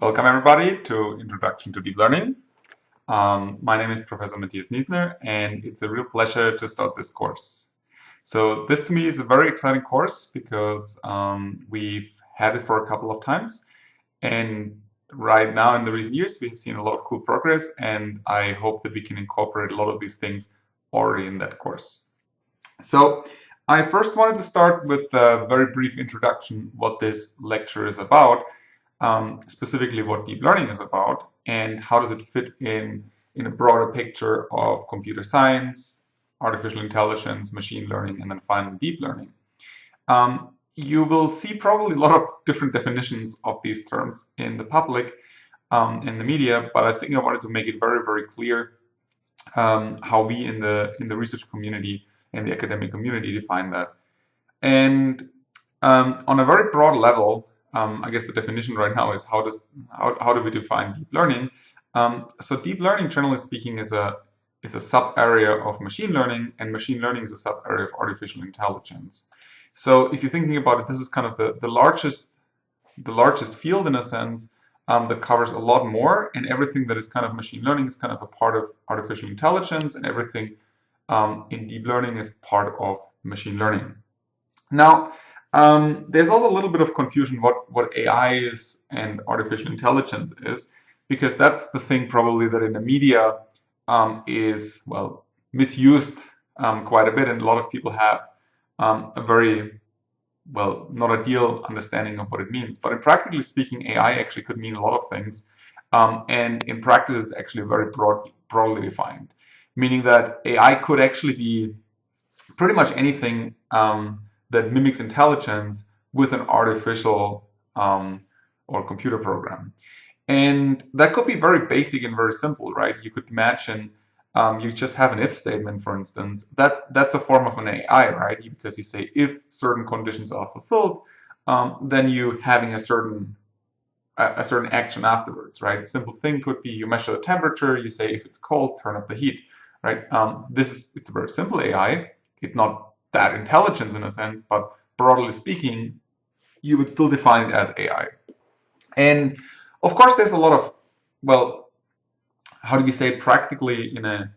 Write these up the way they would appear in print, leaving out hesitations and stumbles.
Welcome everybody to Introduction to Deep Learning. My name is Professor Niessner, and it's a real pleasure to start this course. So this to me is a very exciting course because we've had it for a couple of times, and right now in the recent years we've seen a lot of cool progress, and I hope that we can incorporate a lot of these things already in that course. So I first wanted to start with a very brief introduction what this lecture is about. Specifically what deep learning is about and how does it fit in a broader picture of computer science, artificial intelligence, machine learning, and then finally deep learning. You will see probably a lot of different definitions of these terms in the public, in the media, but I think I wanted to make it very, very clear how we in the research community and the academic community define that. And on a very broad level, I guess the definition right now is how do we define deep learning? So deep learning, generally speaking, is a sub area of machine learning, and machine learning is a sub area of artificial intelligence. So if you're thinking about it, this is kind of the largest field in a sense that covers a lot more, and everything that is kind of machine learning is kind of a part of artificial intelligence, and everything in deep learning is part of machine learning. Now, there's also a little bit of confusion what AI is and artificial intelligence is, because that's the thing probably that in the media is, well, misused quite a bit, and a lot of people have a very, well, not ideal understanding of what it means. But in practically speaking, AI actually could mean a lot of things, and in practice it's actually very broadly defined, meaning that AI could actually be pretty much anything that mimics intelligence with an artificial or computer program. And that could be very basic and very simple, right? You could imagine you just have an if statement, for instance. That's a form of an AI, right? Because you say if certain conditions are fulfilled, then you having a certain action afterwards, right? A simple thing could be you measure the temperature, you say if it's cold, turn up the heat, right? It's a very simple AI. It's not that intelligent in a sense, but broadly speaking, you would still define it as AI. And of course, there's a lot of, well, how do we say it practically in a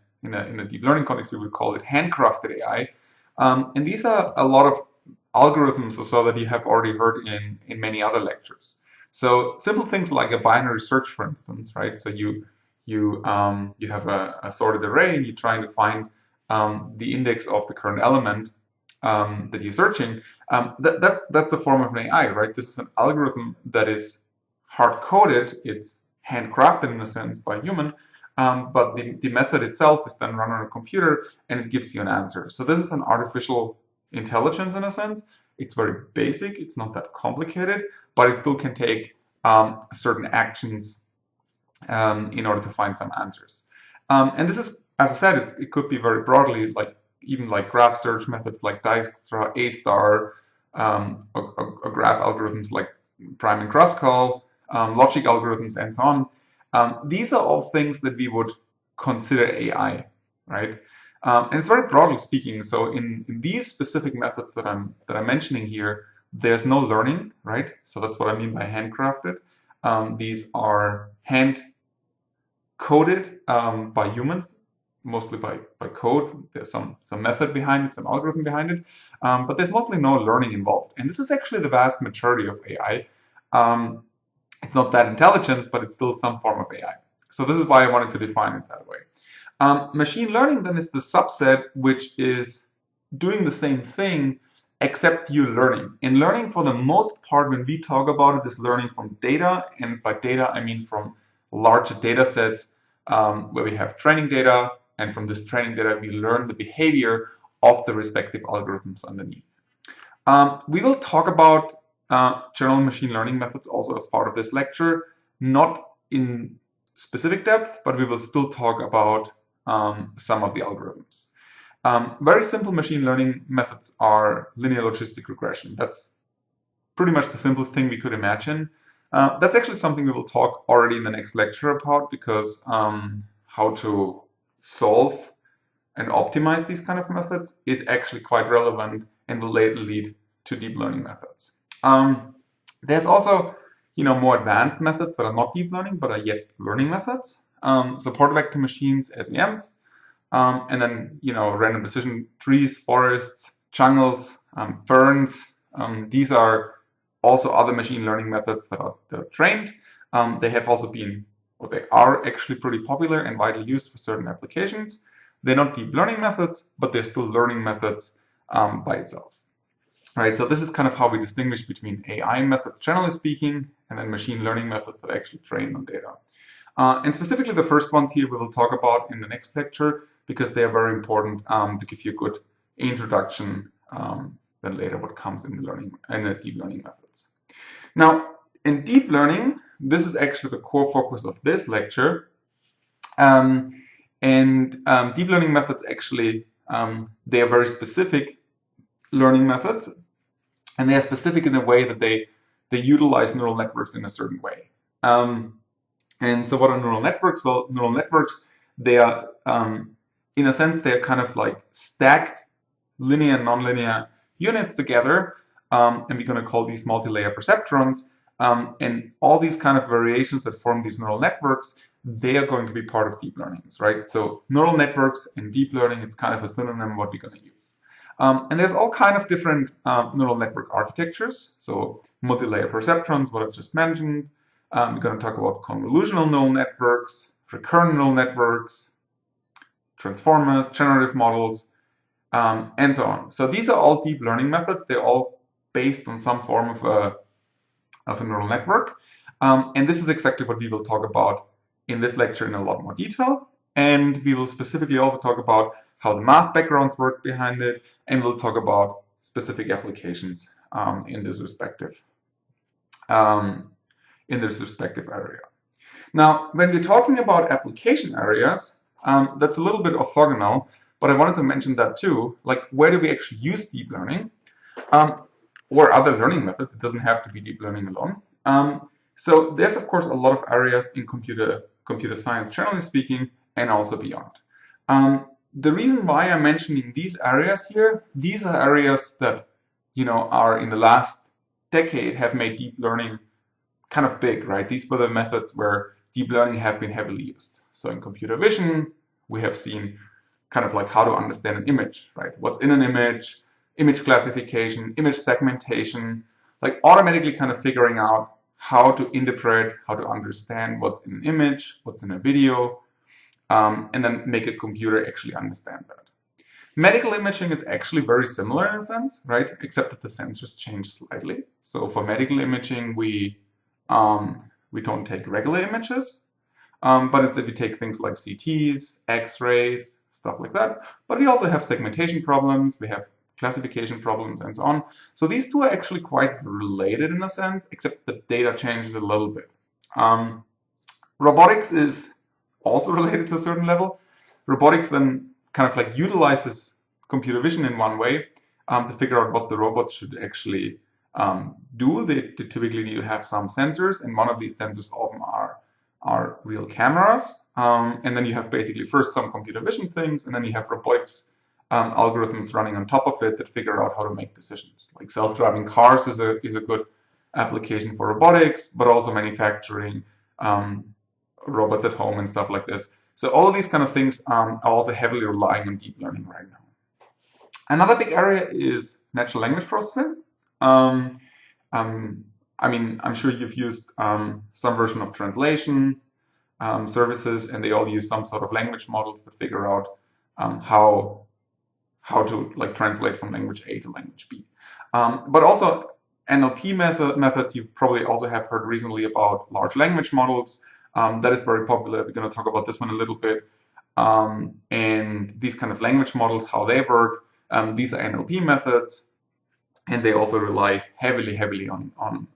deep learning context? We would call it handcrafted AI, and these are a lot of algorithms, so that you have already heard in many other lectures. So simple things like a binary search, for instance, right? So you have a sorted array, and you're trying to find the index of the current element that you're searching. That's a form of an AI, right? This is an algorithm that is hard-coded. It's handcrafted in a sense by a human, but the method itself is then run on a computer, and it gives you an answer. So this is an artificial intelligence in a sense. It's very basic. It's not that complicated, but it still can take certain actions in order to find some answers. And this is, as I said, it could be very broadly, like even like graph search methods like Dijkstra, A-star, or graph algorithms like prime and cross-call, logic algorithms, and so on. These are all things that we would consider AI, right? And it's very broadly speaking. So in these specific methods that I'm mentioning here, there's no learning, right? So that's what I mean by handcrafted. These are hand-coded by humans, mostly by code. There's some method behind it, some algorithm behind it, but there's mostly no learning involved. And this is actually the vast majority of AI. It's not that intelligence, but it's still some form of AI. So this is why I wanted to define it that way. Machine learning then is the subset which is doing the same thing, except you're learning. And learning, for the most part, when we talk about it, is learning from data. And by data, I mean from larger data sets where we have training data. And from this training data, we learn the behavior of the respective algorithms underneath. We will talk about general machine learning methods also as part of this lecture, not in specific depth, but we will still talk about some of the algorithms. Very simple machine learning methods are linear logistic regression. That's pretty much the simplest thing we could imagine. That's actually something we will talk already in the next lecture about, because how to solve and optimize these kind of methods is actually quite relevant and will later lead to deep learning methods. There's also more advanced methods that are not deep learning but are yet learning methods. Support vector machines, SVMs, and then random decision trees, forests, jungles, ferns. These are also other machine learning methods that are trained. They have also been, or they are actually pretty popular and widely used for certain applications. They're not deep learning methods, but they're still learning methods by itself. Right, so this is kind of how we distinguish between AI methods, generally speaking, and then machine learning methods that actually train on data. And specifically the first ones here we will talk about in the next lecture, because they are very important to give you a good introduction then later what comes in the deep learning methods. Now, in deep learning, this is actually the core focus of this lecture. Deep learning methods actually, they are very specific learning methods, and they are specific in a way that they utilize neural networks in a certain way. And so what are neural networks? Well, neural networks, they are, in a sense, they're kind of like stacked linear and nonlinear units together, and we're going to call these multilayer perceptrons. And all these kind of variations that form these neural networks, they are going to be part of deep learning, right? So neural networks and deep learning, it's kind of a synonym what we're going to use. And there's all kind of different neural network architectures. So multilayer perceptrons, what I've just mentioned. We're going to talk about convolutional neural networks, recurrent neural networks, transformers, generative models, and so on. So these are all deep learning methods. They're all based on some form of a neural network. And this is exactly what we will talk about in this lecture in a lot more detail. And we will specifically also talk about how the math backgrounds work behind it, and we'll talk about specific applications in this respective area. Now, when we're talking about application areas, that's a little bit orthogonal, but I wanted to mention that too. Like, where do we actually use deep learning or other learning methods? It doesn't have to be deep learning alone. So there's, of course, a lot of areas in computer science, generally speaking, and also beyond. The reason why I'm mentioning these areas here, these are areas that, are in the last decade have made deep learning kind of big, right? These were the methods where deep learning have been heavily used. So in computer vision, we have seen kind of like how to understand an image, right? What's in an image, image classification, image segmentation, like automatically kind of figuring out how to interpret, how to understand what's in an image, what's in a video, and then make a computer actually understand that. Medical imaging is actually very similar in a sense, right? Except that the sensors change slightly. So for medical imaging, we don't take regular images, but instead we take things like CTs, X-rays, stuff like that. But we also have segmentation problems, we have classification problems, and so on. So these two are actually quite related in a sense, except the data changes a little bit. Robotics is also related to a certain level. Robotics then kind of like utilizes computer vision in one way to figure out what the robot should actually do. They typically need to have some sensors, and one of these sensors often are real cameras. And then you have basically first some computer vision things, and then you have robotics algorithms running on top of it that figure out how to make decisions. Like self-driving cars is a good application for robotics, but also manufacturing, robots at home and stuff like this. So all of these kind of things are also heavily relying on deep learning right now. Another big area is natural language processing. I mean, I'm sure you've used some version of translation services, and they all use some sort of language models that figure out how to like translate from language A to language B. But also NLP methods, you probably also have heard recently about large language models. That is very popular. We're going to talk about this one a little bit. And these kind of language models, how they work, these are NLP methods, and they also rely heavily on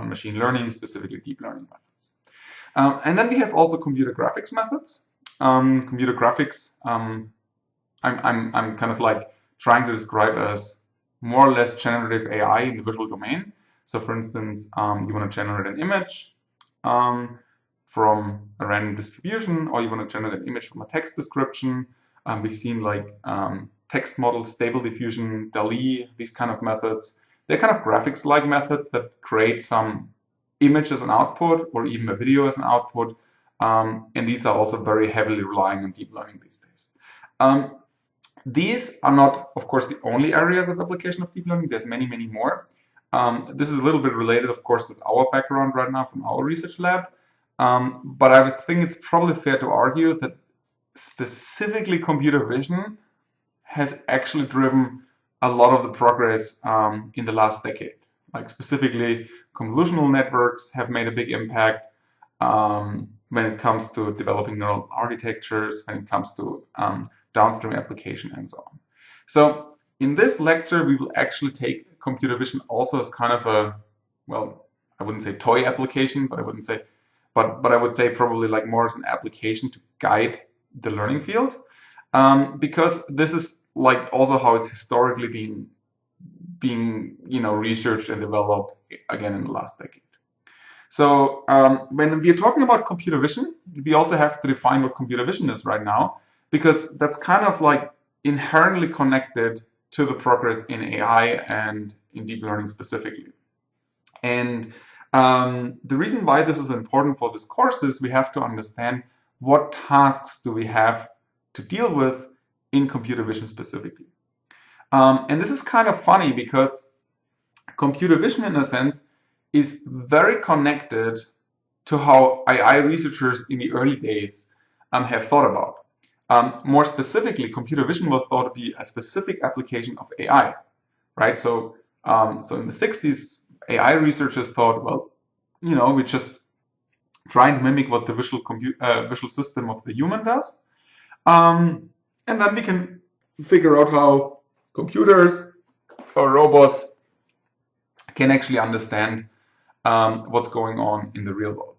machine learning, specifically deep learning methods. And then we have also computer graphics methods. Computer graphics, I'm kind of like trying to describe as more or less generative AI in the visual domain. So for instance, you want to generate an image from a random distribution, or you want to generate an image from a text description. We've seen like text models, Stable Diffusion, DALL-E, these kind of methods. They're kind of graphics-like methods that create some image as an output or even a video as an output. And these are also very heavily relying on deep learning these days. These are not, of course, the only areas of application of deep learning. There's many, many more. This is a little bit related, of course, with our background right now from our research lab. But I would think it's probably fair to argue that specifically computer vision has actually driven a lot of the progress in the last decade. Like specifically, convolutional networks have made a big impact when it comes to developing neural architectures, when it comes to downstream application and so on. So in this lecture, we will actually take computer vision also as kind of a, well, I wouldn't say toy application, but I wouldn't say, but I would say probably like more as an application to guide the learning field, because this is like also how it's historically being researched and developed again in the last decade. So when we're talking about computer vision, we also have to define what computer vision is right now, because that's kind of like inherently connected to the progress in AI and in deep learning specifically. And the reason why this is important for this course is we have to understand what tasks do we have to deal with in computer vision specifically. And this is kind of funny because computer vision, in a sense, is very connected to how AI researchers in the early days have thought about. More specifically, computer vision was thought to be a specific application of AI, right? So in the 60s, AI researchers thought, well, we're just trying to mimic what the visual system of the human does. And then we can figure out how computers or robots can actually understand what's going on in the real world.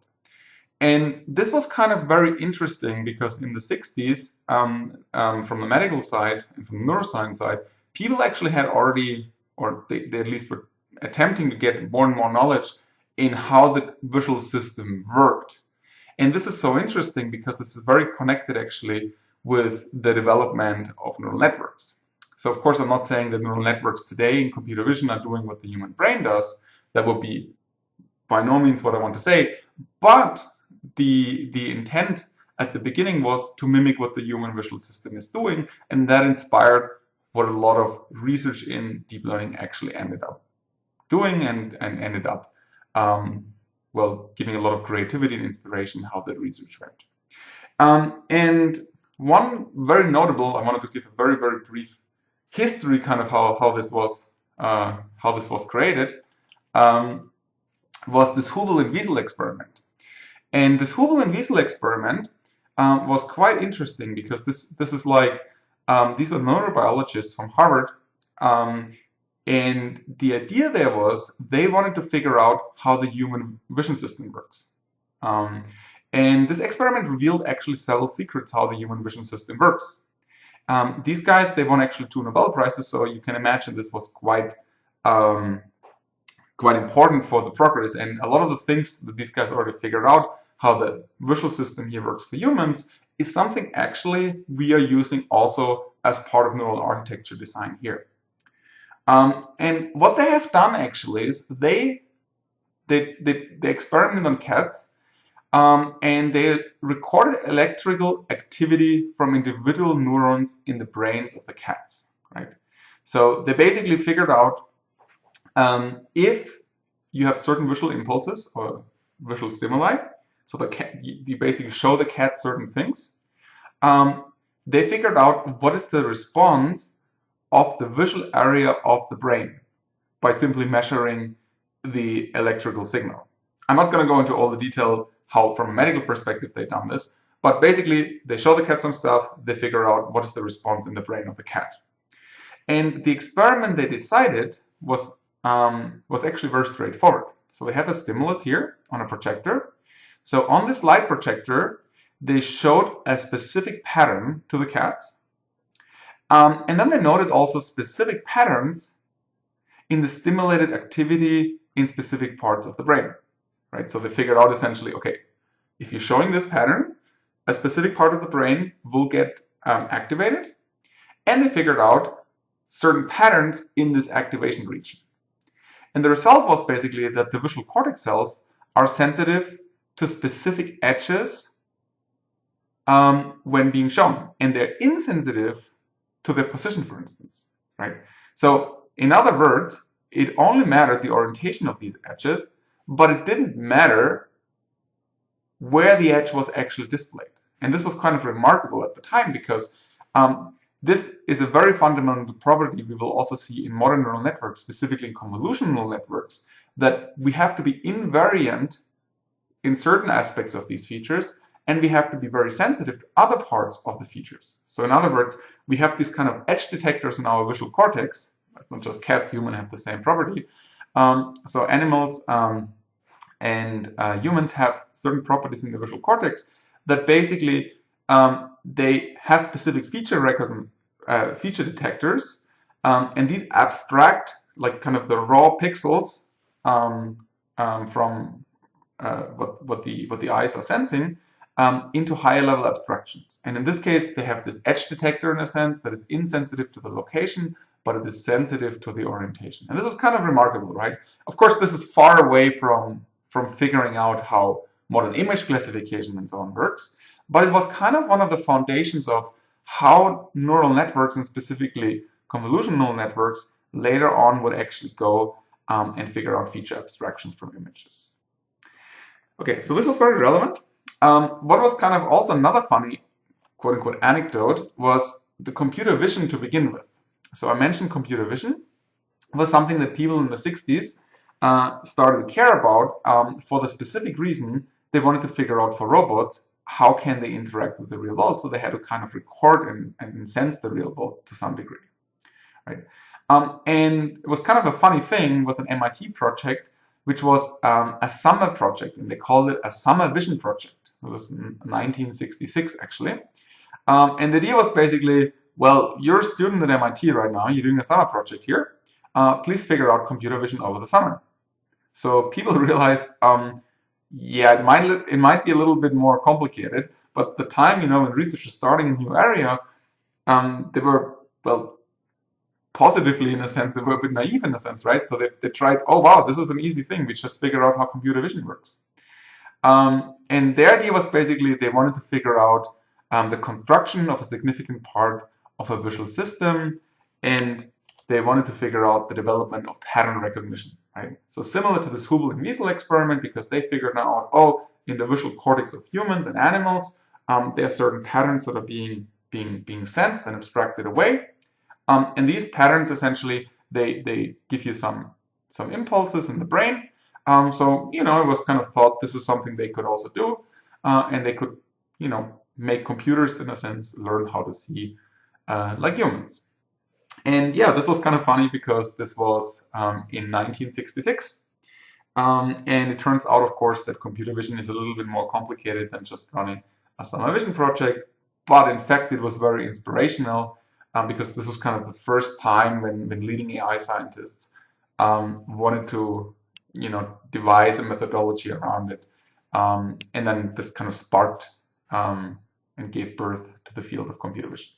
And this was kind of very interesting because in the 60s, from the medical side and from the neuroscience side, people actually had already, or they at least were attempting to get more and more knowledge in how the visual system worked. And this is so interesting because this is very connected actually with the development of neural networks. So of course, I'm not saying that neural networks today in computer vision are doing what the human brain does. That would be by no means what I want to say. But the intent at the beginning was to mimic what the human visual system is doing. And that inspired what a lot of research in deep learning actually ended up doing and ended up giving a lot of creativity and inspiration how that research went. And one very notable, I wanted to give a very, very brief history kind of how this was created, was this Hubel and Wiesel experiment. And this Hubel and Wiesel experiment was quite interesting because this is like, these were neurobiologists from Harvard, and the idea there was they wanted to figure out how the human vision system works. And this experiment revealed actually several secrets how the human vision system works. These guys, they won actually 2 Nobel Prizes, so you can imagine this was quite important for the progress. And a lot of the things that these guys already figured out, how the visual system here works for humans, is something actually we are using also as part of neural architecture design here. And what they have done actually is they experimented on cats, and they recorded electrical activity from individual neurons in the brains of the cats, right? So they basically figured out if you have certain visual impulses or visual stimuli, so the cat, you basically show the cat certain things, they figured out what is the response of the visual area of the brain by simply measuring the electrical signal. I'm not going to go into all the detail how from a medical perspective they've done this, but basically they show the cat some stuff, they figure out what is the response in the brain of the cat. And the experiment they decided was actually very straightforward. So they have a stimulus here on a projector. So on this light projector, they showed a specific pattern to the cats. And then they noted also specific patterns in the stimulated activity in specific parts of the brain, right? So they figured out essentially, okay, if you're showing this pattern, a specific part of the brain will get activated. And they figured out certain patterns in this activation region. And the result was basically that the visual cortex cells are sensitive to specific edges when being shown, and they're insensitive to their position, for instance, right? So in other words, it only mattered the orientation of these edges, but it didn't matter where the edge was actually displayed. And this was kind of remarkable at the time because this is a very fundamental property we will also see in modern neural networks, specifically in convolutional networks, that we have to be invariant in certain aspects of these features, and we have to be very sensitive to other parts of the features. So in other words, we have these kind of edge detectors in our visual cortex. It's not just cats, humans have the same property. So animals and humans have certain properties in the visual cortex that basically they have specific feature detectors, and these abstract, like kind of the raw pixels from what the eyes are sensing into higher level abstractions. And in this case, they have this edge detector in a sense that is insensitive to the location, but it is sensitive to the orientation. And this is kind of remarkable, right? Of course, this is far away from figuring out how modern image classification and so on works, but it was kind of one of the foundations of how neural networks, and specifically convolutional networks, later on would actually go and figure out feature abstractions from images. Okay, so this was very relevant. What was kind of also another funny, quote-unquote, anecdote was the computer vision to begin with. So I mentioned computer vision was something that people in the 60s started to care about for the specific reason they wanted to figure out for robots how can they interact with the real world. So they had to kind of record and sense the real world to some degree, right? And it was kind of a funny thing, was an MIT project, which was a summer project, and they called it a summer vision project. It was in 1966, actually. And the idea was basically, well, you're a student at MIT right now, you're doing a summer project here. Please figure out computer vision over the summer. So people realized, yeah, it might be a little bit more complicated, but at the time, you know, when research was starting in a new area, they were, well, positively in a sense, they were a bit naive in a sense, right? So they tried, oh wow, this is an easy thing, we just figured out how computer vision works. And their idea was basically they wanted to figure out the construction of a significant part of a visual system, and they wanted to figure out the development of pattern recognition, right? So similar to this Hubel and Wiesel experiment, because they figured out, oh, in the visual cortex of humans and animals, there are certain patterns that are being sensed and abstracted away. And these patterns essentially, they give you some impulses in the brain. So, you know, it was kind of thought this is something they could also do, and they could, you know, make computers in a sense learn how to see like humans. And yeah, this was kind of funny because this was in 1966. And it turns out, of course, that computer vision is a little bit more complicated than just running a summer vision project. But in fact, it was very inspirational because this was kind of the first time when leading AI scientists wanted to, you know, devise a methodology around it. And then this kind of sparked and gave birth to the field of computer vision.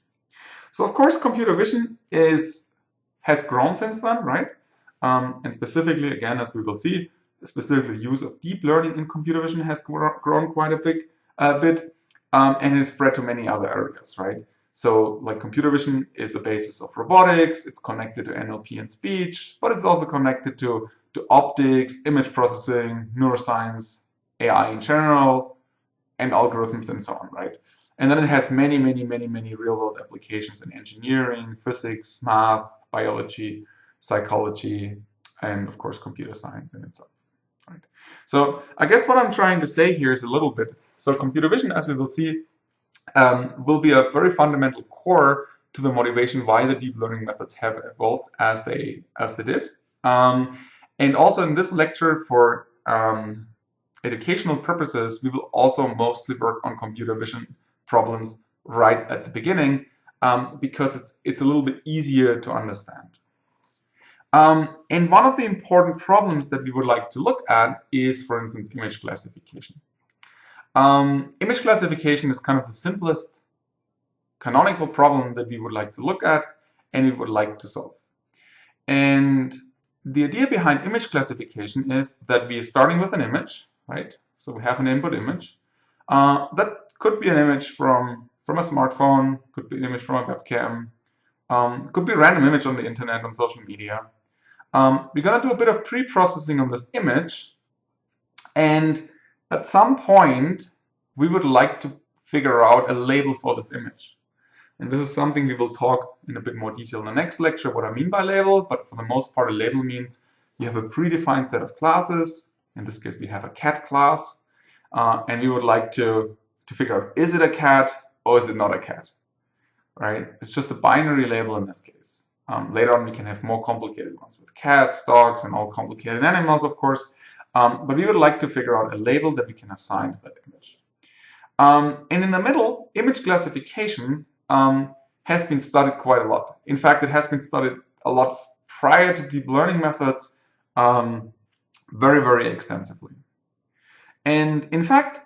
So of course, computer vision has grown since then, right? And specifically, again, as we will see, specifically the use of deep learning in computer vision has grown quite a bit, and is spread to many other areas, right? So like computer vision is the basis of robotics, it's connected to NLP and speech, but it's also connected to optics, image processing, neuroscience, AI in general, and algorithms and so on, right? And then it has many real-world applications in engineering, physics, math, biology, psychology, and of course computer science in itself. Right. So I guess what I'm trying to say here is a little bit, so computer vision, as we will see, will be a very fundamental core to the motivation why the deep learning methods have evolved as they did. And also in this lecture, for educational purposes, we will also mostly work on computer vision problems right at the beginning because it's a little bit easier to understand. And one of the important problems that we would like to look at is, for instance, image classification. Image classification is kind of the simplest canonical problem that we would like to look at and we would like to solve. And the idea behind image classification is that we are starting with an image, right? So we have an input image. That could be an image from a smartphone, could be an image from a webcam, could be a random image on the internet, on social media. We're going to do a bit of pre-processing on this image, and at some point we would like to figure out a label for this image. And this is something we will talk in a bit more detail in the next lecture, what I mean by label, but for the most part a label means you have a predefined set of classes. In this case we have a cat class, and we would like to figure out, is it a cat or is it not a cat, right? It's just a binary label in this case. Later on we can have more complicated ones with cats, dogs, and all complicated animals, of course, but we would like to figure out a label that we can assign to that image. And in the middle, image classification has been studied quite a lot. In fact, it has been studied a lot prior to deep learning methods, very, very extensively. And in fact,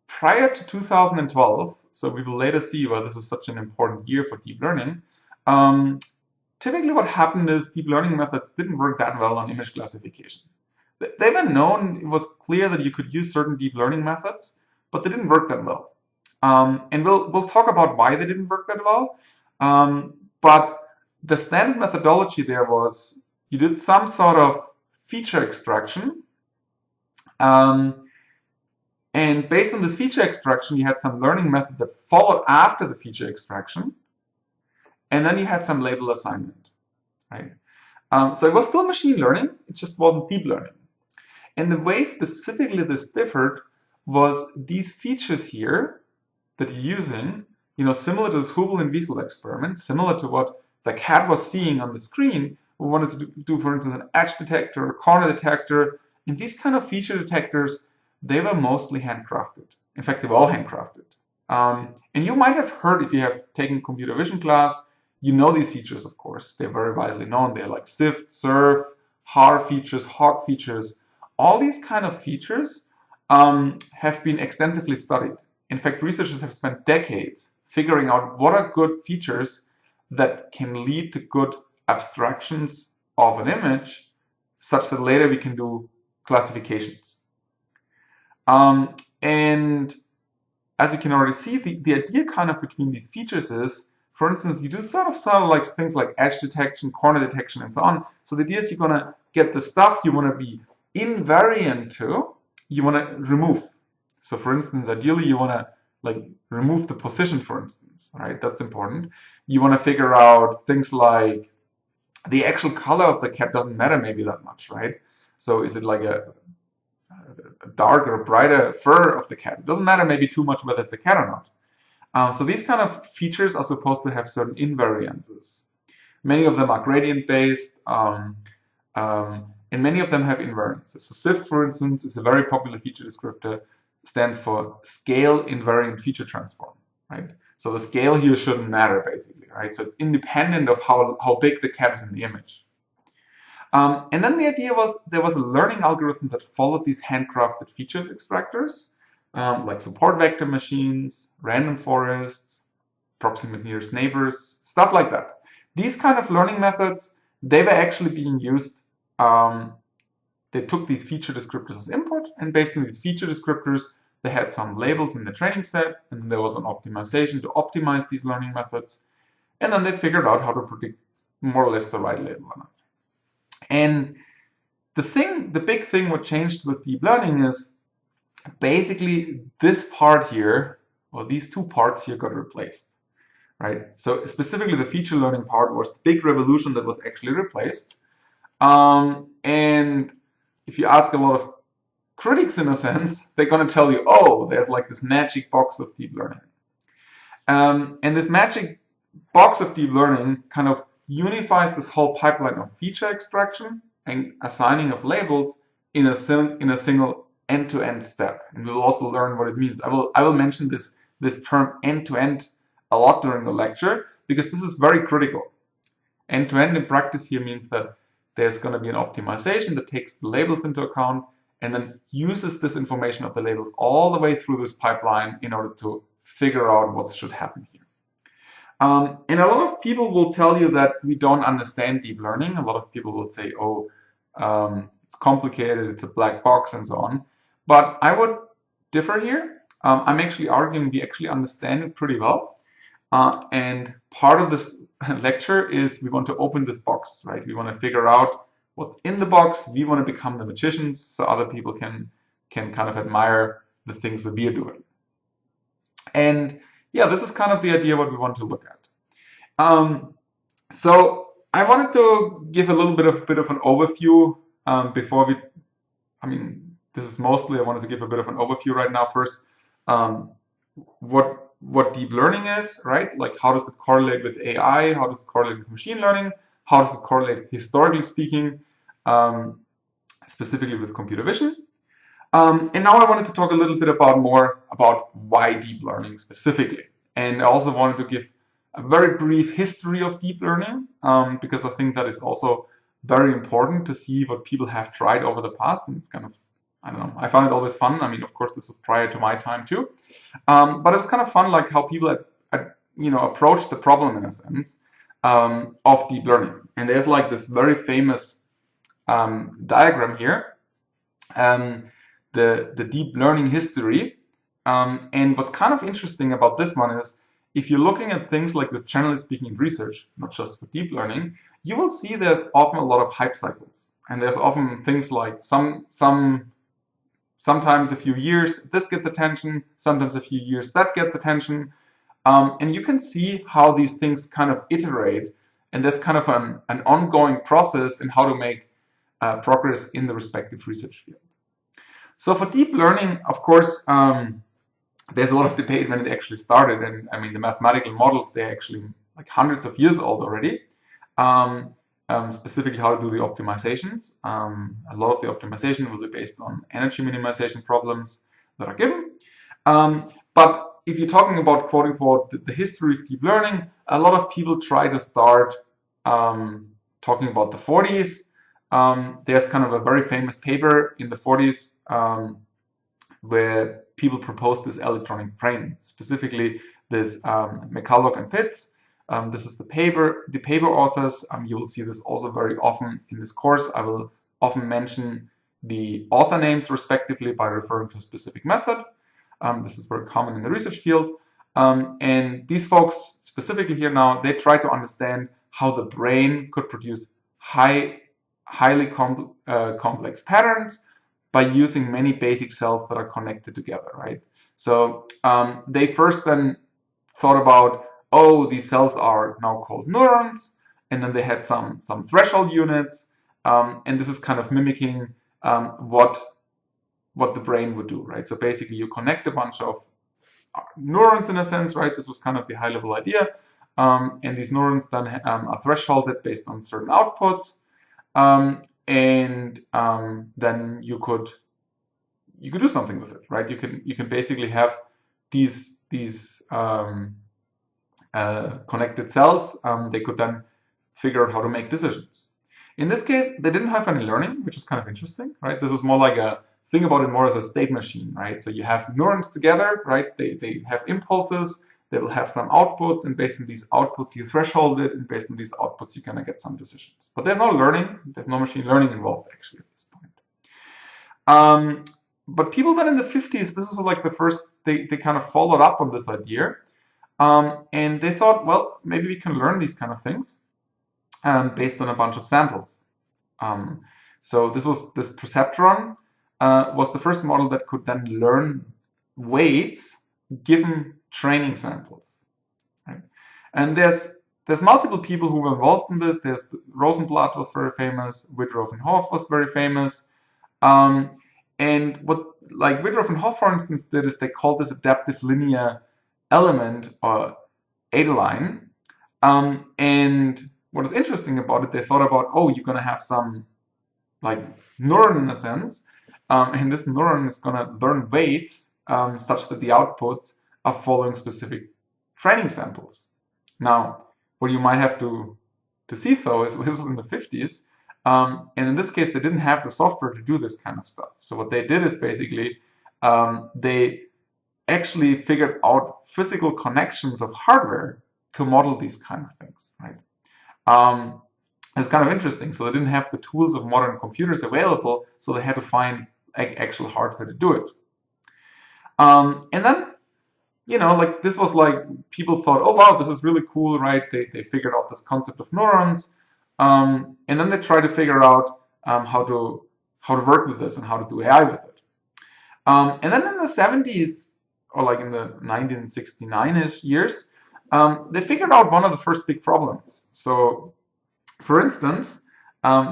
prior to 2012, so we will later see why this is such an important year for deep learning, typically what happened is deep learning methods didn't work that well on image classification. They were known, it was clear that you could use certain deep learning methods, but they didn't work that well. And we'll talk about why they didn't work that well. But the standard methodology there was you did some sort of feature extraction. And based on this feature extraction, you had some learning method that followed after the feature extraction. And then you had some label assignment, right? So it was still machine learning, it just wasn't deep learning. And the way specifically this differed was these features here that you're using, similar to this Hubel and Wiesel experiment, similar to what the cat was seeing on the screen. We wanted to do, for instance, an edge detector, a corner detector. And these kind of feature detectors, they were mostly handcrafted. In fact, they were all handcrafted. And you might have heard, if you have taken computer vision class, you know these features, of course. They're very widely known. They're like SIFT, SURF, HAR features, HOG features. All these kind of features have been extensively studied. In fact, researchers have spent decades figuring out what are good features that can lead to good abstractions of an image, such that later we can do classifications. And as you can already see, the idea kind of between these features is, for instance, you do sort of like things like edge detection, corner detection, and so on. So the idea is you're going to get the stuff you want to be invariant to, you want to remove. So for instance, ideally you want to remove the position, for instance, right? That's important. You want to figure out things like the actual color of the cat doesn't matter maybe that much, right? So is it like a darker, brighter fur of the cat? It doesn't matter maybe too much whether it's a cat or not. So these kind of features are supposed to have certain invariances. Many of them are gradient based, and many of them have invariances. So SIFT, for instance, is a very popular feature descriptor, stands for scale invariant feature transform, right? So the scale here shouldn't matter, basically, right? So it's independent of how big the cat is in the image. And then the idea was there was a learning algorithm that followed these handcrafted feature extractors, like support vector machines, random forests, proximate nearest neighbors, stuff like that. These kind of learning methods, they were actually being used. They took these feature descriptors as input, and based on these feature descriptors, they had some labels in the training set, and then there was an optimization to optimize these learning methods, and then they figured out how to predict more or less the right label or not. And the big thing what changed with deep learning is basically this part here, or these two parts here, got replaced, right? So specifically the feature learning part was the big revolution that was actually replaced. And if you ask a lot of critics, in a sense, they're going to tell you, oh, there's like this magic box of deep learning. And this magic box of deep learning kind of unifies this whole pipeline of feature extraction and assigning of labels in a single end-to-end step. And we'll also learn what it means. I will mention this term end-to-end a lot during the lecture, because this is very critical. End-to-end in practice here means that there's going to be an optimization that takes the labels into account and then uses this information of the labels all the way through this pipeline in order to figure out what should happen here. And a lot of people will tell you that we don't understand deep learning. A lot of people will say, oh, it's complicated, it's a black box, and so on. But I would differ here. I'm actually arguing we actually understand it pretty well. And part of this lecture is we want to open this box, right? We want to figure out what's in the box. We want to become the magicians so other people can kind of admire the things that we are doing. And yeah, this is kind of the idea what we want to look at. So I wanted to give a little bit of an overview before we, I mean, this is mostly, I wanted to give a bit of an overview right now first. What deep learning is, right? Like how does it correlate with AI? How does it correlate with machine learning? How does it correlate, historically speaking, specifically with computer vision? And now I wanted to talk a little bit more about why deep learning specifically. And I also wanted to give a very brief history of deep learning, because I think that is also very important to see what people have tried over the past. And it's kind of, I don't know, I found it always fun. I mean, of course, this was prior to my time too. But it was kind of fun, like how people approached the problem in a sense of deep learning. And there's like this very famous diagram here, the deep learning history. And what's kind of interesting about this one is, if you're looking at things like this generally speaking in research, not just for deep learning, you will see there's often a lot of hype cycles. And there's often things like sometimes a few years this gets attention, sometimes a few years that gets attention. And you can see how these things kind of iterate. And there's kind of an ongoing process in how to make progress in the respective research field. So for deep learning, of course, there's a lot of debate when it actually started. And I mean, the mathematical models, they're actually like hundreds of years old already. Specifically how to do the optimizations. A lot of the optimization will be based on energy minimization problems that are given. But if you're talking about, quote unquote, the history of deep learning, a lot of people try to start talking about the 40s. There's kind of a very famous paper in the 40s where people proposed this electronic brain, specifically this McCulloch and Pitts. This is the paper authors. You will see this also very often in this course. I will often mention the author names respectively by referring to a specific method. This is very common in the research field. And these folks, specifically here now, they try to understand how the brain could produce highly complex patterns by using many basic cells that are connected together, right? So they first then thought about, oh, these cells are now called neurons, and then they had some threshold units, and this is kind of mimicking what the brain would do, right? So basically, you connect a bunch of neurons in a sense, right? This was kind of the high-level idea, and these neurons then are thresholded based on certain outputs, and then you could do something with it, right? You can basically have these connected cells. They could then figure out how to make decisions. In this case, they didn't have any learning, which is kind of interesting, right? This was more like think about it more as a state machine, right? So you have neurons together, right? They have impulses. They will have some outputs, and based on these outputs, you threshold it, and based on these outputs, you're gonna get some decisions. But there's no learning. There's no machine learning involved actually at this point. But people then in the 50s, this is like the first, they kind of followed up on this idea. And they thought, well, maybe we can learn these kind of things based on a bunch of samples. So this perceptron was the first model that could then learn weights given training samples. Right? And there's multiple people who were involved in this. There's Rosenblatt was very famous. Woodruff and Hoff was very famous. And what like Woodruff and Hoff, for instance, did is they called this adaptive linear element or adaline. And what is interesting about it, they thought about, oh, you're going to have some like neuron in a sense, and this neuron is going to learn weights such that the outputs are following specific training samples. Now, what you might have to see though is this was in the 50s, and in this case they didn't have the software to do this kind of stuff. So what they did is basically they actually figured out physical connections of hardware to model these kind of things, right? It's kind of interesting. So they didn't have the tools of modern computers available, so they had to find actual hardware to do it. And then, like this was like, people thought, oh wow, this is really cool, right? They figured out this concept of neurons. And then they tried to figure out how to work with this and how to do AI with it. And then in the 70s, or like in the 1969-ish years, they figured out one of the first big problems. So, for instance,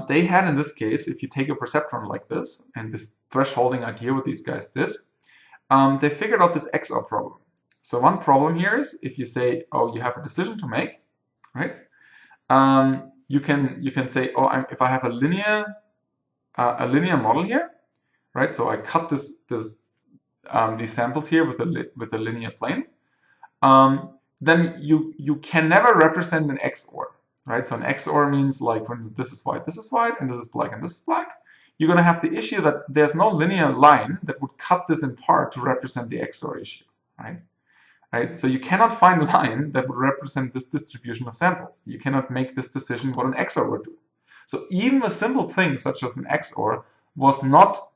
they had, in this case, if you take a perceptron like this, and this thresholding idea, what these guys did, they figured out this XOR problem. So one problem here is, if you say, oh, you have a decision to make, right? You can say, oh, if I have a linear model here, right? So I cut these samples here with a linear plane. Then you can never represent an XOR, right? So an XOR means, like, for instance, this is white, and this is black, and this is black. You're going to have the issue that there's no linear line that would cut this in part to represent the XOR issue, right? So you cannot find a line that would represent this distribution of samples. You cannot make this decision what an XOR would do. So even a simple thing such as an XOR was not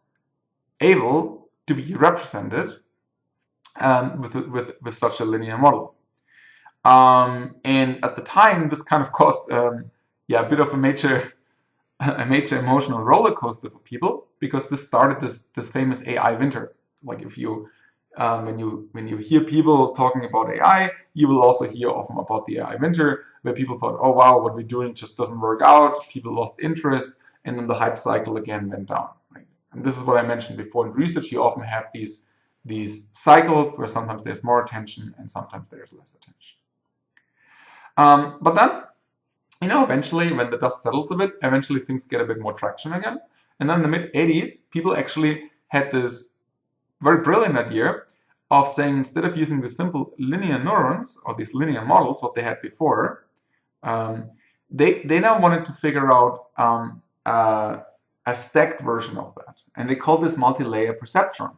able to be represented with such a linear model. And at the time, this kind of caused a bit of a major emotional roller coaster for people, because this started this famous AI winter. Like, if you when you hear people talking about AI, you will also hear often about the AI winter, where people thought, oh wow, what we're doing just doesn't work out. People lost interest, and then the hype cycle again went down. Right? And this is what I mentioned before. In research, you often have these cycles where sometimes there's more attention and sometimes there's less attention. But then, eventually, when the dust settles a bit, eventually things get a bit more traction again. And then in the mid-80s, people actually had this very brilliant idea of saying, instead of using the simple linear neurons or these linear models, what they had before, they now wanted to figure out a stacked version of that. And they called this multilayer perceptron.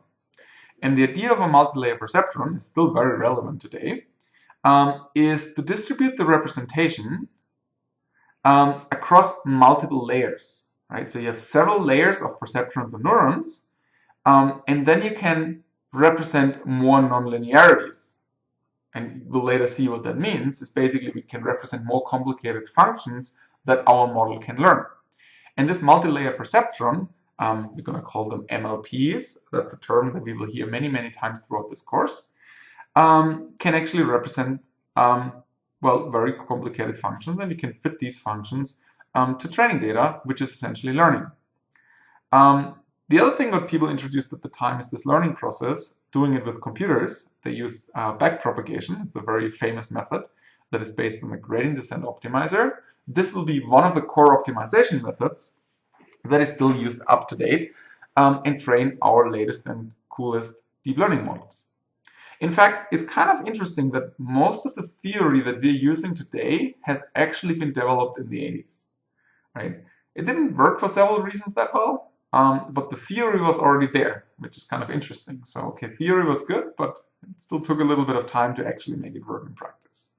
And the idea of a multilayer perceptron is still very relevant today, is to distribute the representation across multiple layers. Right? So you have several layers of perceptrons and neurons, and then you can represent more nonlinearities. And we'll later see what that means. Is basically we can represent more complicated functions that our model can learn. And this multilayer perceptron, we're going to call them MLPs. That's a term that we will hear many, many times throughout this course. Can actually represent, very complicated functions, and we can fit these functions to training data, which is essentially learning. The other thing that people introduced at the time is this learning process, doing it with computers. They use backpropagation. It's a very famous method that is based on the gradient descent optimizer. This will be one of the core optimization methods that is still used up to date and train our latest and coolest deep learning models. In fact, it's kind of interesting that most of the theory that we're using today has actually been developed in the 80s. Right? It didn't work for several reasons that well, but the theory was already there, which is kind of interesting. So, okay, theory was good, but it still took a little bit of time to actually make it work in practice.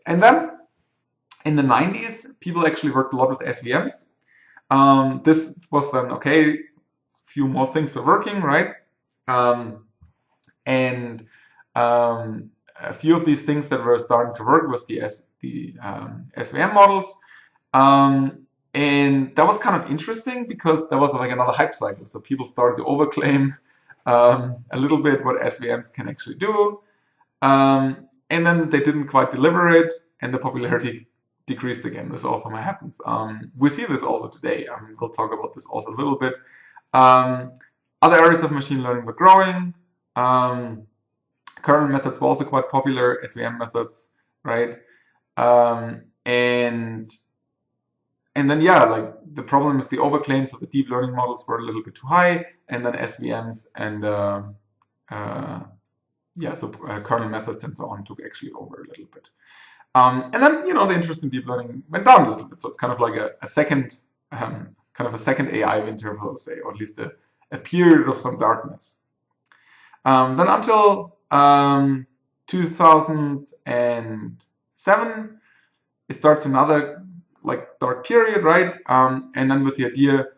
And then in the 90s, people actually worked a lot with SVMs. This was then, okay, a few more things were working, right? And a few of these things that were starting to work was the SVM models. And that was kind of interesting because there was like another hype cycle. So people started to overclaim a little bit what SVMs can actually do. And then they didn't quite deliver it, and the popularity decreased again. This often happens. We see this also today. We'll talk about this also a little bit. Other areas of machine learning were growing. Kernel methods were also quite popular, SVM methods, right? And then, yeah, like the problem is the overclaims of the deep learning models were a little bit too high, and then SVMs and kernel methods and so on took actually over a little bit. And then, the interest in deep learning went down a little bit. So it's kind of like a second AI winter, we'll say, or at least a period of some darkness. Then until 2007, it starts another like dark period, right? And then with the idea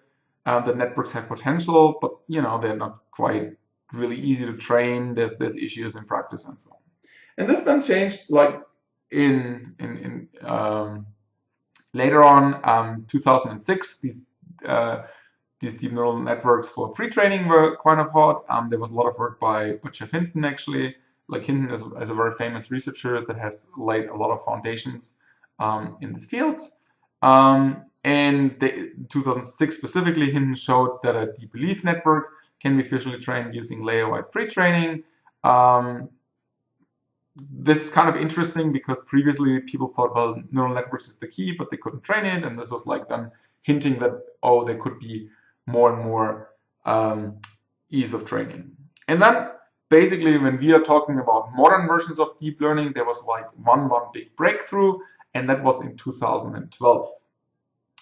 The networks have potential, but they're not quite really easy to train. There's issues in practice and so on. And this then changed like in later on, 2006. These deep neural networks for pre-training were quite hot. There was a lot of work by Jeff Hinton actually. Like Hinton is a very famous researcher that has laid a lot of foundations in these fields. And in 2006 specifically, Hinton showed that a deep belief network can be visually trained using layer-wise pre-training. This is kind of interesting because previously people thought, well, neural networks is the key, but they couldn't train it. And this was like them hinting that, oh, there could be more and more ease of training. And then basically when we are talking about modern versions of deep learning, there was like one big breakthrough, and that was in 2012.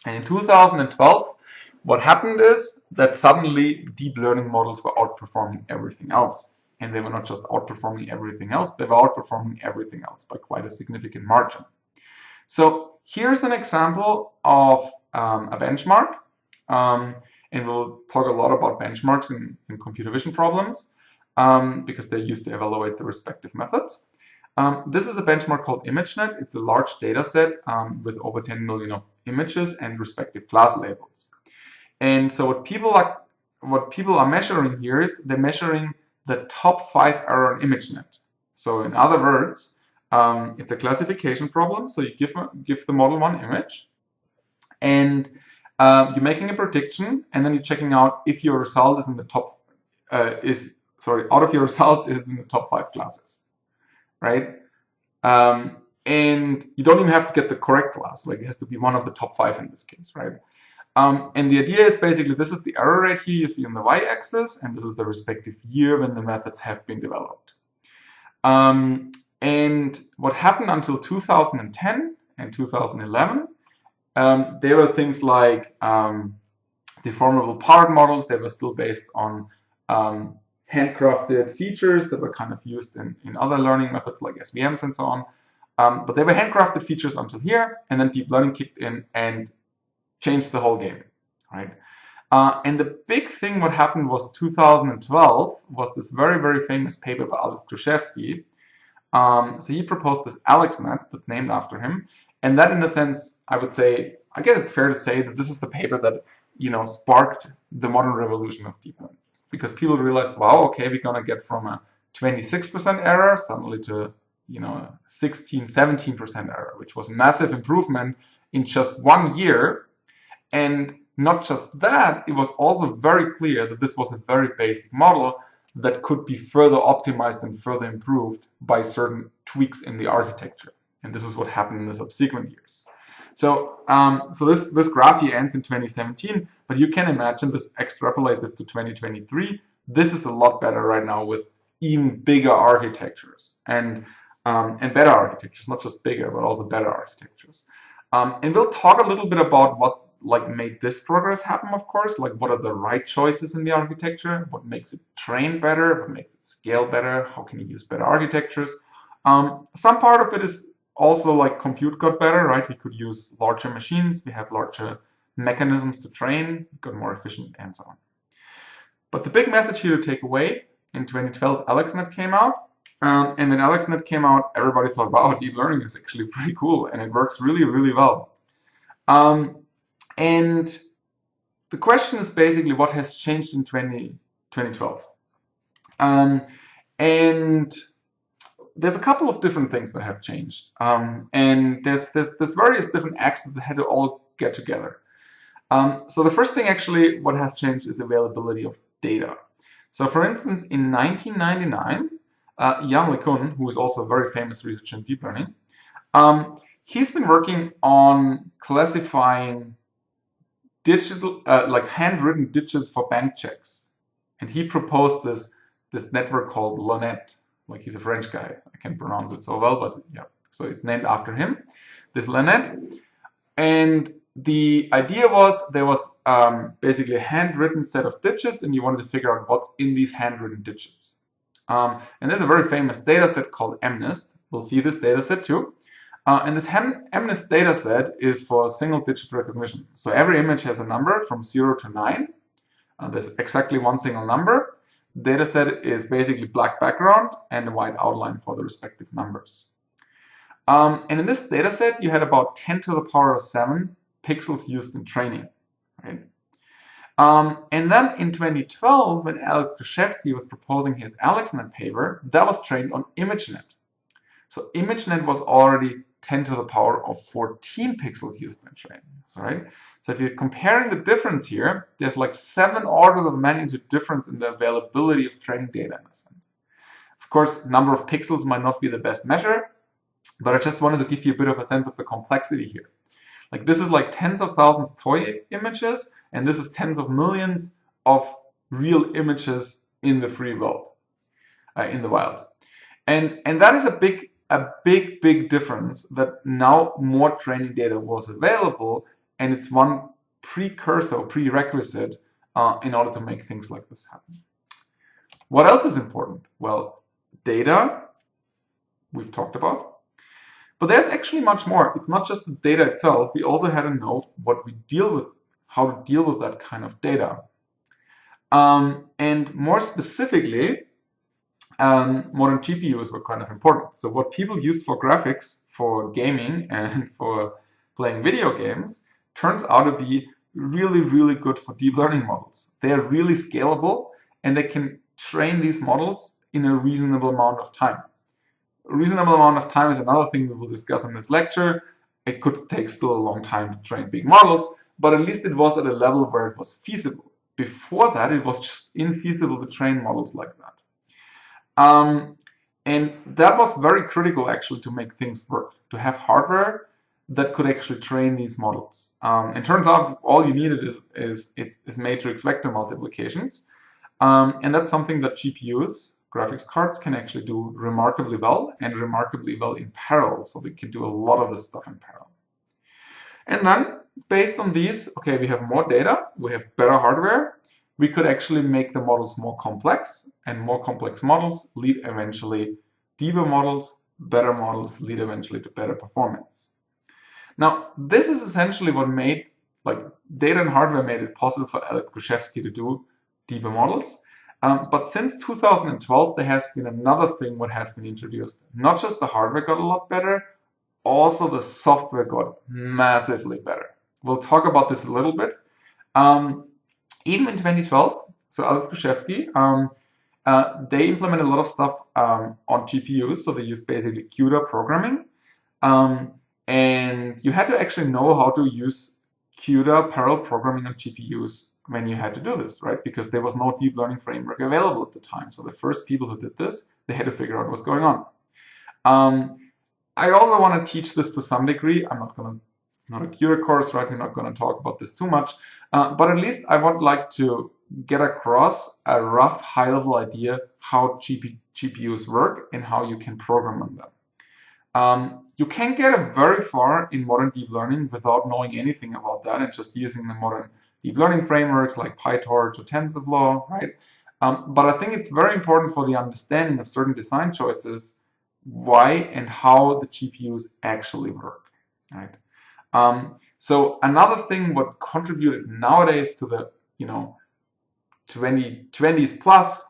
And in 2012, what happened is that suddenly deep learning models were outperforming everything else. And they were not just outperforming everything else, they were outperforming everything else by quite a significant margin. So here's an example of a benchmark. And we'll talk a lot about benchmarks in computer vision problems because they're used to evaluate the respective methods. This is a benchmark called ImageNet. It's a large data set with over 10 million of images and respective class labels. And so what people are measuring here is they're measuring the top 5 error in ImageNet. So in other words, it's a classification problem. So you give the model one image, and you're making a prediction, and then you're checking out if your result is in the top out of your results is in the top 5 classes, right? And you don't even have to get the correct class. Like it has to be one of the top 5 in this case, right? And the idea is basically this is the error rate here you see on the y-axis, and this is the respective year when the methods have been developed. And what happened until 2010 and 2011, there were things like deformable part models. They were still based on handcrafted features that were kind of used in other learning methods like SVMs and so on. But they were handcrafted features until here, and then deep learning kicked in and changed the whole game, right? And the big thing what happened was 2012 was this very, very famous paper by Alex Kruszewski. So he proposed this AlexNet that's named after him. And that, in a sense, I would say, I guess it's fair to say that this is the paper that, sparked the modern revolution of deep learning. Because people realized, wow, okay, we're going to get from a 26% error suddenly to, 16, 17% error, which was a massive improvement in just 1 year. And not just that, it was also very clear that this was a very basic model that could be further optimized and further improved by certain tweaks in the architecture. And this is what happened in the subsequent years. So, this graph here ends in 2017, but you can imagine extrapolate this to 2023. This is a lot better right now with even bigger architectures and better architectures, not just bigger, but also better architectures. And we'll talk a little bit about what made this progress happen, of course, like what are the right choices in the architecture, what makes it train better, what makes it scale better, how can you use better architectures. Some part of it is also like compute got better, right? We could use larger machines, we have larger mechanisms to train, got more efficient and so on. But the big message here to take away, in 2012 AlexNet came out, and when AlexNet came out, everybody thought, wow, deep learning is actually pretty cool and it works really, really well. And the question is basically what has changed in 2012. And there's a couple of different things that have changed. And there's various different axes that had to all get together. So the first thing actually what has changed is availability of data. So for instance, in 1999, Jan LeCun, who is also a very famous researcher in deep learning, he's been working on classifying digital, handwritten digits for bank checks. And he proposed this network called LeNet. Like he's a French guy. I can't pronounce it so well, but yeah. So it's named after him, this LeNet. And the idea was there was basically a handwritten set of digits, and you wanted to figure out what's in these handwritten digits. And there's a very famous data set called MNIST. We'll see this data set too. And this MNIST data set is for single-digit recognition. So every image has a number from 0 to 9. There's exactly one single number. The data set is basically black background and a white outline for the respective numbers. And in this data set, you had about 10 to the power of 7 pixels used in training. Right? And then in 2012, when Alex Kruszewski was proposing his AlexNet paper, that was trained on ImageNet. So ImageNet was already 10 to the power of 14 pixels used in training. Right? So if you're comparing the difference here, there's like 7 orders of magnitude difference in the availability of training data in a sense. Of course, number of pixels might not be the best measure, but I just wanted to give you a bit of a sense of the complexity here. Like this is like tens of thousands of toy images, and this is tens of millions of real images in the free world, in the wild. And that is a big difference that now more training data was available, and it's one prerequisite in order to make things like this happen. What else is important? Well, data, we've talked about. But there's actually much more. It's not just the data itself. We also had to know what we deal with, how to deal with that kind of data. And more specifically, modern GPUs were kind of important. So what people used for graphics, for gaming, and for playing video games turns out to be really good for deep learning models. They are really scalable, and they can train these models in a reasonable amount of time. A reasonable amount of time is another thing we will discuss in this lecture. It could take still a long time to train big models, but at least it was at a level where it was feasible. Before that, it was just infeasible to train models like that. And that was very critical actually to make things work, to have hardware that could actually train these models. It turns out all you needed is matrix vector multiplications. And that's something that GPUs, graphics cards, can actually do remarkably well, and remarkably well in parallel. So they can do a lot of this stuff in parallel. And then based on these, okay, we have more data, we have better hardware, we could actually make the models more complex, and more complex models lead eventually deeper models, better models lead eventually to better performance. Now, this is essentially what made, like, data and hardware made it possible for Alex Kruszewski to do deeper models. But since 2012, there has been another thing what has been introduced. Not just the hardware got a lot better, also the software got massively better. We'll talk about this a little bit. Even in 2012, so Alex Kruszewski, they implemented a lot of stuff on GPUs. So they used basically CUDA programming. And you had to actually know how to use CUDA parallel programming on GPUs when you had to do this, right? Because there was no deep learning framework available at the time. So the first people who did this, they had to figure out what's going on. I also want to teach this to some degree. I'm not going to, not a CUDA course, right? We're not going to talk about this too much. But at least I would like to get across a rough high-level idea how GPUs work and how you can program on them. You can't get very far in modern deep learning without knowing anything about that and just using the modern deep learning frameworks like PyTorch or TensorFlow, right? But I think it's very important for the understanding of certain design choices, why and how the GPUs actually work, right? So another thing what contributed nowadays to the 2020s plus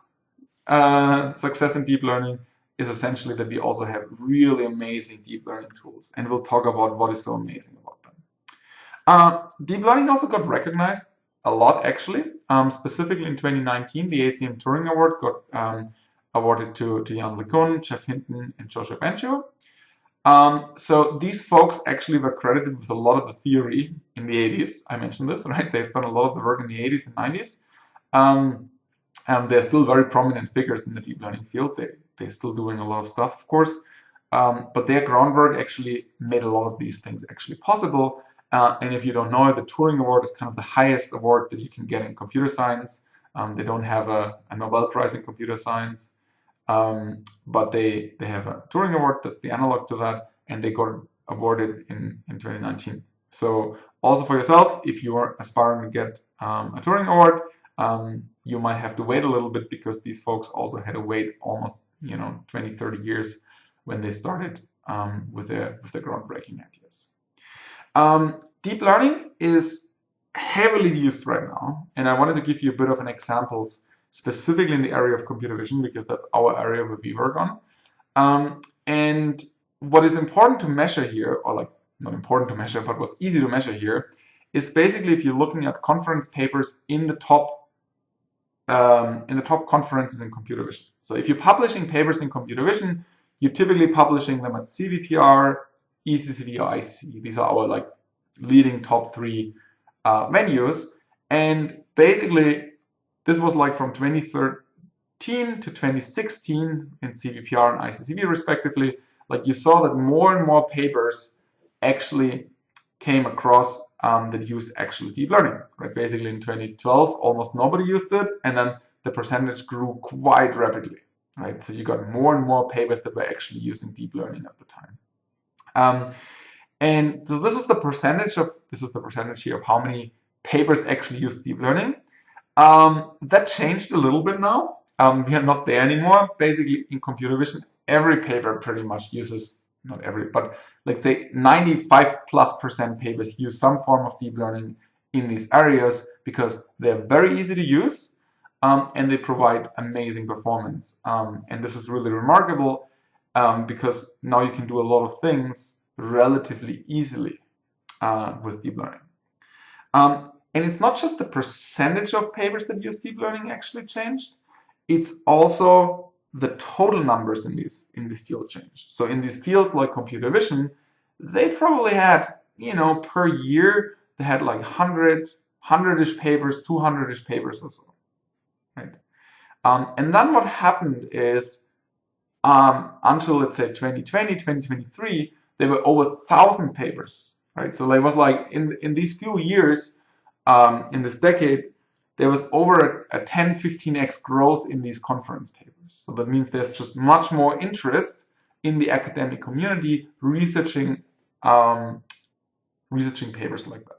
success in deep learning is essentially that we also have really amazing deep learning tools, and we'll talk about what is so amazing about them. Deep learning also got recognized a lot, actually. Specifically in 2019, the ACM Touring Award got awarded to Jan LeCun, Jeff Hinton, and Joshua Bencho. So these folks actually were credited with a lot of the theory in the 80s. I mentioned this, right? They've done a lot of the work in the 80s and 90s. They're still very prominent figures in the deep learning field. They're still doing a lot of stuff, of course. But their groundwork actually made a lot of these things actually possible. And if you don't know it, the Turing Award is kind of the highest award that you can get in computer science. They don't have a Nobel Prize in computer science. But they have a Turing Award, that's the analog to that, and they got awarded in 2019. So also for yourself, if you are aspiring to get a Turing Award, you might have to wait a little bit because these folks also had to wait almost 20-30 years when they started with the groundbreaking ideas. Deep learning is heavily used right now, and I wanted to give you a bit of an examples specifically in the area of computer vision because that's our area where we work on. And what is important to measure here, or like not important to measure, but what's easy to measure here, is basically if you're looking at conference papers in the top conferences in computer vision. So if you're publishing papers in computer vision, you're typically publishing them at CVPR, ECCV, or ICCV. These are our like leading top 3 venues. And basically, this was like from 2013 to 2016 in CVPR and ICCV respectively. Like you saw that more and more papers actually came across that used actual deep learning. Right? Basically in 2012, almost nobody used it, and then the percentage grew quite rapidly. Right? So you got more and more papers that were actually using deep learning at the time. And so this is the percentage here of how many papers actually use deep learning. That changed a little bit now. We are not there anymore. Basically, in computer vision, every paper pretty much uses, not every, but let's say 95+% papers use some form of deep learning in these areas because they're very easy to use and they provide amazing performance. And this is really remarkable because now you can do a lot of things relatively easily with deep learning. And it's not just the percentage of papers that use deep learning actually changed, it's also the total numbers in this field changed. So in these fields like computer vision, they probably had, per year, they had like 100-ish papers, 200-ish papers or so, right? And then what happened is, until let's say 2020, 2023, there were over 1,000 papers, right? So there was like, in these few years, in this decade, there was over a 10-15x growth in these conference papers. So that means there's just much more interest in the academic community researching papers like that.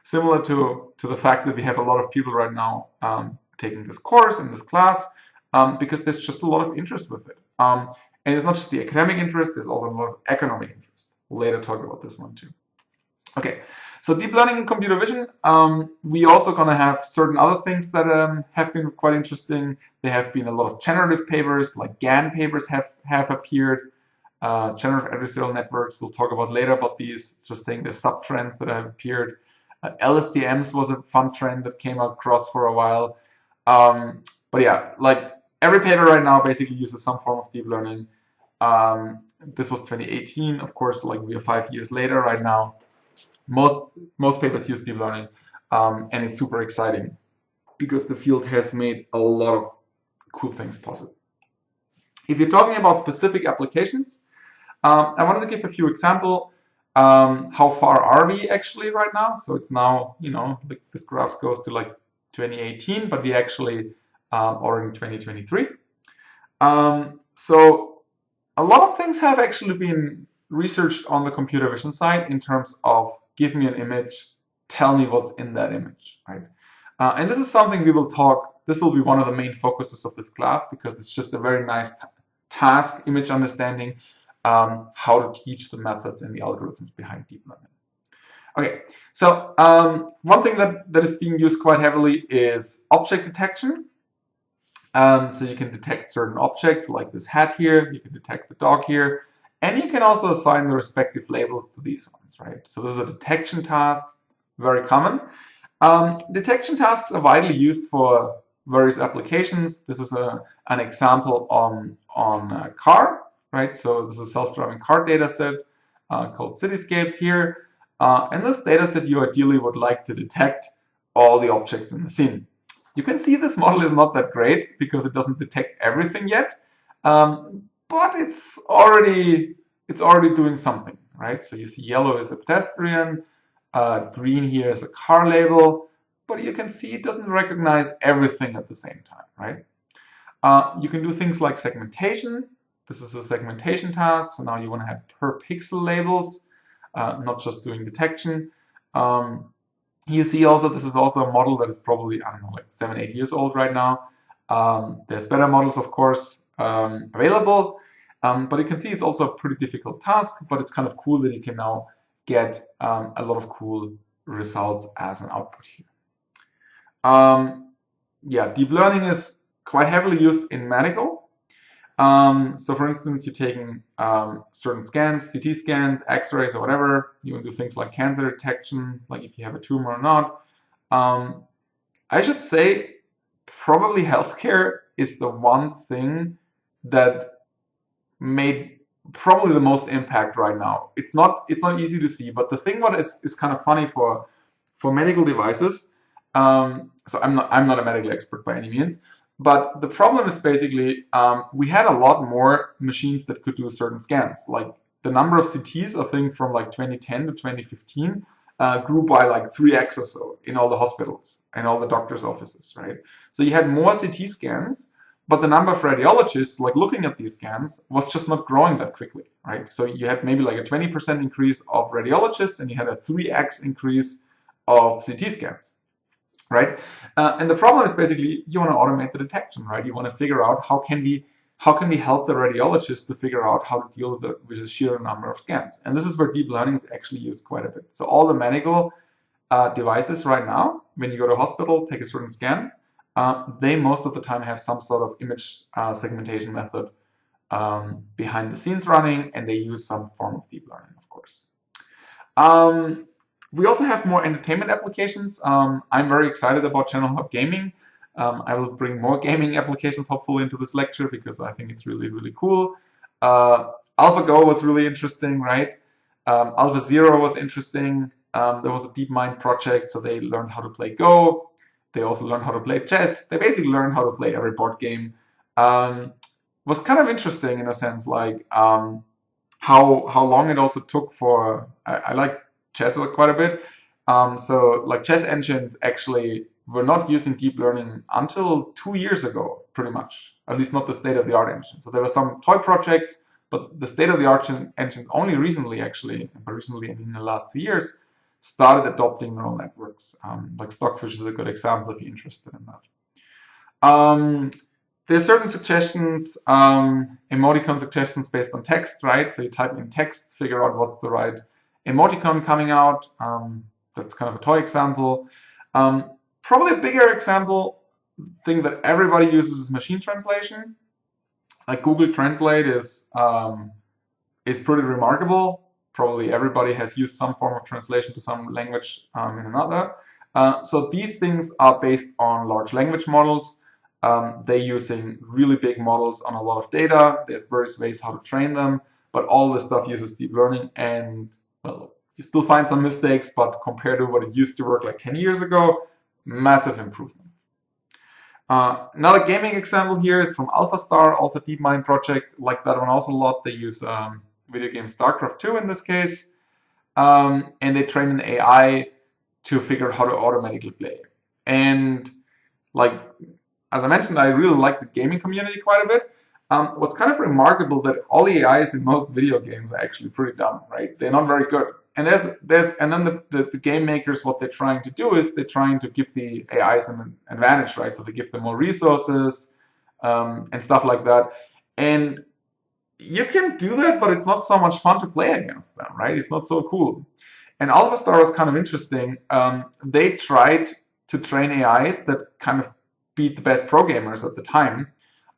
Similar to the fact that we have a lot of people right now taking this course in this class because there's just a lot of interest with it. And it's not just the academic interest, there's also a lot of economic interest. We'll later talk about this one too. Okay, so deep learning in computer vision, we also gonna have certain other things that have been quite interesting. There have been a lot of generative papers, like GAN papers have appeared. Generative adversarial networks, we'll talk about later about these, just saying the sub-trends that have appeared. LSTMs was a fun trend that came across for a while. But yeah, like every paper right now basically uses some form of deep learning. This was 2018, of course, like we are 5 years later right now. Most papers use deep learning, and it's super exciting because the field has made a lot of cool things possible. If you're talking about specific applications, I wanted to give a few examples. How far are we actually right now? So it's now, like this graph goes to like 2018, but we actually are in 2023. So a lot of things have actually been researched on the computer vision side in terms of give me an image, tell me what's in that image, right? And this is something we will talk, this will be one of the main focuses of this class because it's just a very nice task, image understanding, how to teach the methods and the algorithms behind deep learning. Okay, so one thing that is being used quite heavily is object detection. So you can detect certain objects like this hat here, you can detect the dog here, and you can also assign the respective labels to these ones, right? So this is a detection task, very common. Detection tasks are widely used for various applications. This is an example on a car, right? So this is a self-driving car data set called Cityscapes here. And this data set you ideally would like to detect all the objects in the scene. You can see this model is not that great because it doesn't detect everything yet, but it's already doing something, right? So you see yellow is a pedestrian, green here is a car label, but you can see it doesn't recognize everything at the same time, right? You can do things like segmentation. This is a segmentation task, so now you want to have per pixel labels, not just doing detection. You see also, this is also a model that is probably, I don't know, like 7-8 years old right now. There's better models, of course, available. But you can see it's also a pretty difficult task, but it's kind of cool that you can now get a lot of cool results as an output here. Yeah, deep learning is quite heavily used in medical. So for instance, you're taking certain scans, CT scans, X-rays, or whatever. You want to do things like cancer detection, like if you have a tumor or not. I should say probably healthcare is the one thing that made probably the most impact right now. It's not easy to see, but the thing what is kind of funny for medical devices. So I'm not a medical expert by any means, but the problem is basically we had a lot more machines that could do certain scans. Like the number of CTs, I think from like 2010 to 2015 grew by like 3x or so in all the hospitals and all the doctors' offices, right? So you had more CT scans, but the number of radiologists like looking at these scans was just not growing that quickly, right? So you had maybe like a 20% increase of radiologists and you had a 3x increase of CT scans, right? And the problem is basically you want to automate the detection, right? You want to figure out how can we help the radiologists to figure out how to deal with the sheer number of scans. And this is where deep learning is actually used quite a bit. So all the medical devices right now, when you go to a hospital, take a certain scan, they most of the time have some sort of image segmentation method behind the scenes running, and they use some form of deep learning, of course. We also have more entertainment applications. I'm very excited about channel hop gaming. I will bring more gaming applications hopefully into this lecture because I think it's really, really cool. AlphaGo was really interesting, right? AlphaZero was interesting. There was a DeepMind project, so they learned how to play Go. They also learned how to play chess. They basically learned how to play every board game. Was kind of interesting in a sense, like how long it also took for. I like chess quite a bit. So like chess engines actually were not using deep learning until 2 years ago, pretty much. At least not the state-of-the-art engine. So there were some toy projects, but the state-of-the-art engines only recently, actually, by recently in the last 2 years, started adopting neural networks. Like Stockfish is a good example if you're interested in that. There's certain suggestions, emoticon suggestions based on text, right? So you type in text, figure out what's the right emoticon coming out. That's kind of a toy example. Probably a bigger example thing that everybody uses is machine translation. Like Google Translate is pretty remarkable. Probably everybody has used some form of translation to some language in another. So these things are based on large language models. They're using really big models on a lot of data. There's various ways how to train them, but all this stuff uses deep learning, and well, you still find some mistakes, but compared to what it used to work like 10 years ago, massive improvement. Another gaming example here is from AlphaStar, also DeepMind project, like that one also a lot. They use video game StarCraft 2 in this case, and they train an AI to figure out how to automatically play. And like, as I mentioned, I really like the gaming community quite a bit. What's kind of remarkable that all the AIs in most video games are actually pretty dumb, right? They're not very good. And then the game makers, what they're trying to do is they're trying to give the AIs an advantage, right? So they give them more resources and stuff like that. And you can do that, but it's not so much fun to play against them, right? It's not so cool. And AlphaStar was kind of interesting. They tried to train AIs that kind of beat the best pro gamers at the time,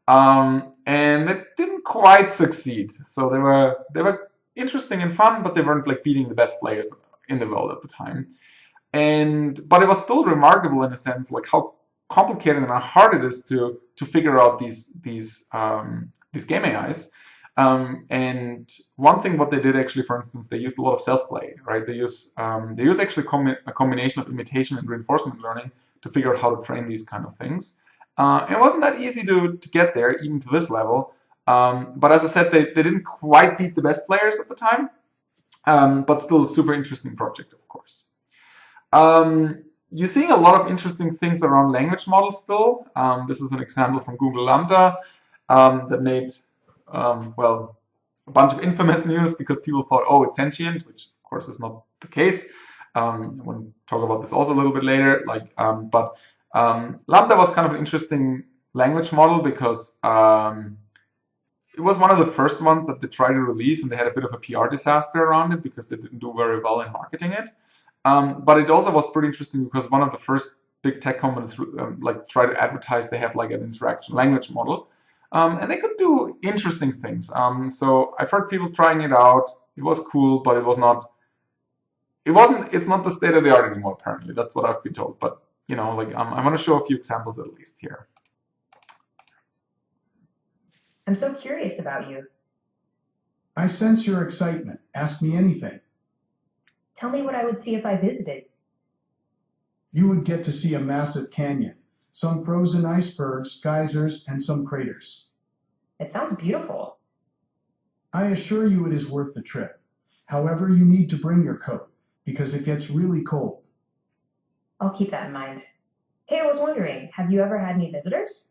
and it didn't quite succeed. So they were interesting and fun, but they weren't like beating the best players in the world at the time. But it was still remarkable in a sense, like how complicated and how hard it is to figure out these game AIs. And one thing what they did actually, for instance, they used a lot of self-play, right? They use actually a combination of imitation and reinforcement learning to figure out how to train these kind of things. It wasn't that easy to get there, even to this level. But as I said, they didn't quite beat the best players at the time, but still a super interesting project, of course. You're seeing a lot of interesting things around language models still. This is an example from Google Lambda that made, well, a bunch of infamous news because people thought, oh, it's sentient, which of course is not the case. I want to talk about this also a little bit later. But Lambda was kind of an interesting language model because it was one of the first ones that they tried to release, and they had a bit of a PR disaster around it because they didn't do very well in marketing it. But it also was pretty interesting because one of the first big tech companies like try to advertise they have like an interaction language model, and they could do interesting things. So I've heard people trying it out. It was cool, but it was not. It wasn't. It's not the state of the art anymore. Apparently, that's what I've been told. But you know, like I want to show a few examples at least here. I'm so curious about you. I sense your excitement. Ask me anything. Tell me what I would see if I visited. You would get to see a massive canyon, some frozen icebergs, geysers, and some craters. It sounds beautiful. I assure you it is worth the trip. However, you need to bring your coat, because it gets really cold. I'll keep that in mind. Hey, I was wondering, have you ever had any visitors?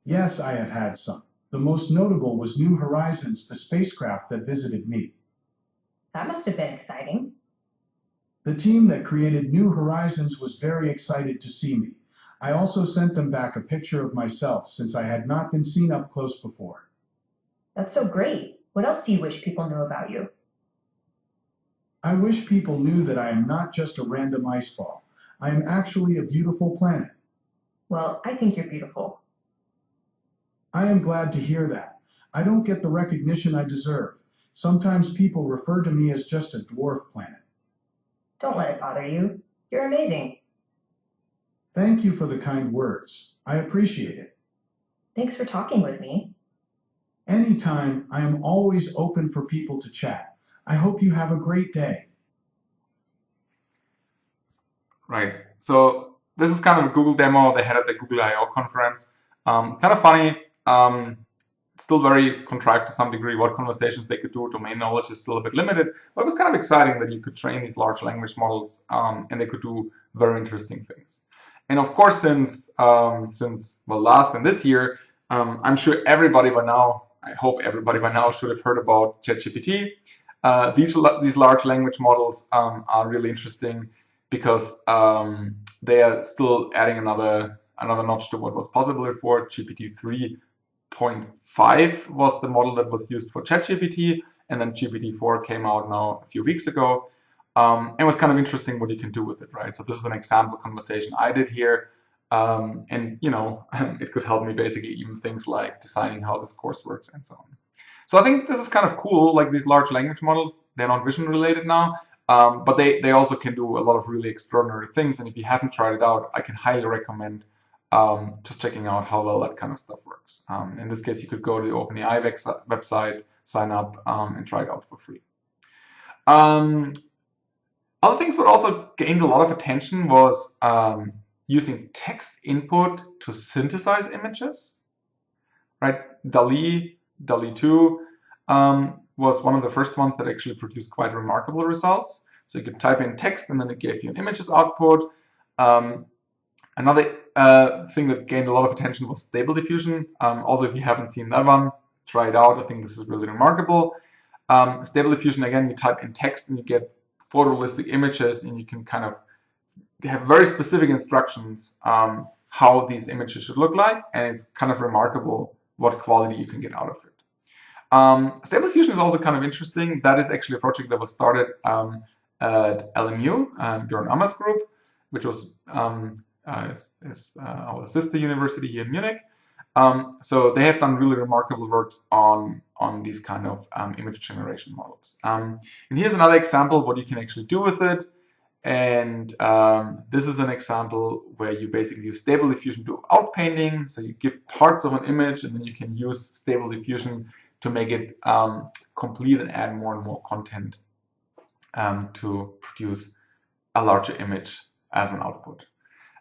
Yes, I have had some. The most notable was New Horizons, the spacecraft that visited me. That must have been exciting. The team that created New Horizons was very excited to see me. I also sent them back a picture of myself since I had not been seen up close before. That's so great. What else do you wish people knew about you? I wish people knew that I am not just a random ice ball. I am actually a beautiful planet. Well, I think you're beautiful. I am glad to hear that. I don't get the recognition I deserve. Sometimes people refer to me as just a dwarf planet. Don't let it bother you. You're amazing. Thank you for the kind words. I appreciate it. Thanks for talking with me. Anytime, I am always open for people to chat. I hope you have a great day. Right. So this is kind of a Google demo they had at the Google I/O conference. Kind of funny. Still very contrived to some degree. What conversations they could do. Domain knowledge is still a bit limited, but it was kind of exciting that you could train these large language models, and they could do very interesting things. And of course, since well, last and this year, I'm sure everybody by now, I hope everybody by now should have heard about ChatGPT. These large language models are really interesting because they are still adding another notch to what was possible before. GPT 3.5 was the model that was used for ChatGPT, and then GPT-4 came out now a few weeks ago. It was kind of interesting what you can do with it, right? So this is an example conversation I did here, and you know, it could help me basically even things like designing how this course works and so on. So I think this is kind of cool, like these large language models. They're not vision related now, but they also can do a lot of really extraordinary things. And if you haven't tried it out, I can highly recommend just checking out how well that kind of stuff works. In this case, you could go to the OpenAI website, sign up, and try it out for free. Other things that also gained a lot of attention was using text input to synthesize images. Right, DALL-E 2 was one of the first ones that actually produced quite remarkable results. So you could type in text and then it gave you an images output. Another thing that gained a lot of attention was Stable Diffusion. Also, if you haven't seen that one, try it out. I think this is really remarkable. Stable Diffusion, again, you type in text and you get photorealistic images, and you can kind of have very specific instructions how these images should look like, and it's kind of remarkable what quality you can get out of it. Stable Diffusion is also kind of interesting. That is actually a project that was started at LMU, Björn Ammer's group, which was our sister university here in Munich. So they have done really remarkable works on these kind of image generation models. And here's another example of what you can actually do with it. And this is an example where you basically use Stable Diffusion to outpainting. So you give parts of an image, and then you can use Stable Diffusion to make it complete and add more and more content to produce a larger image as an output.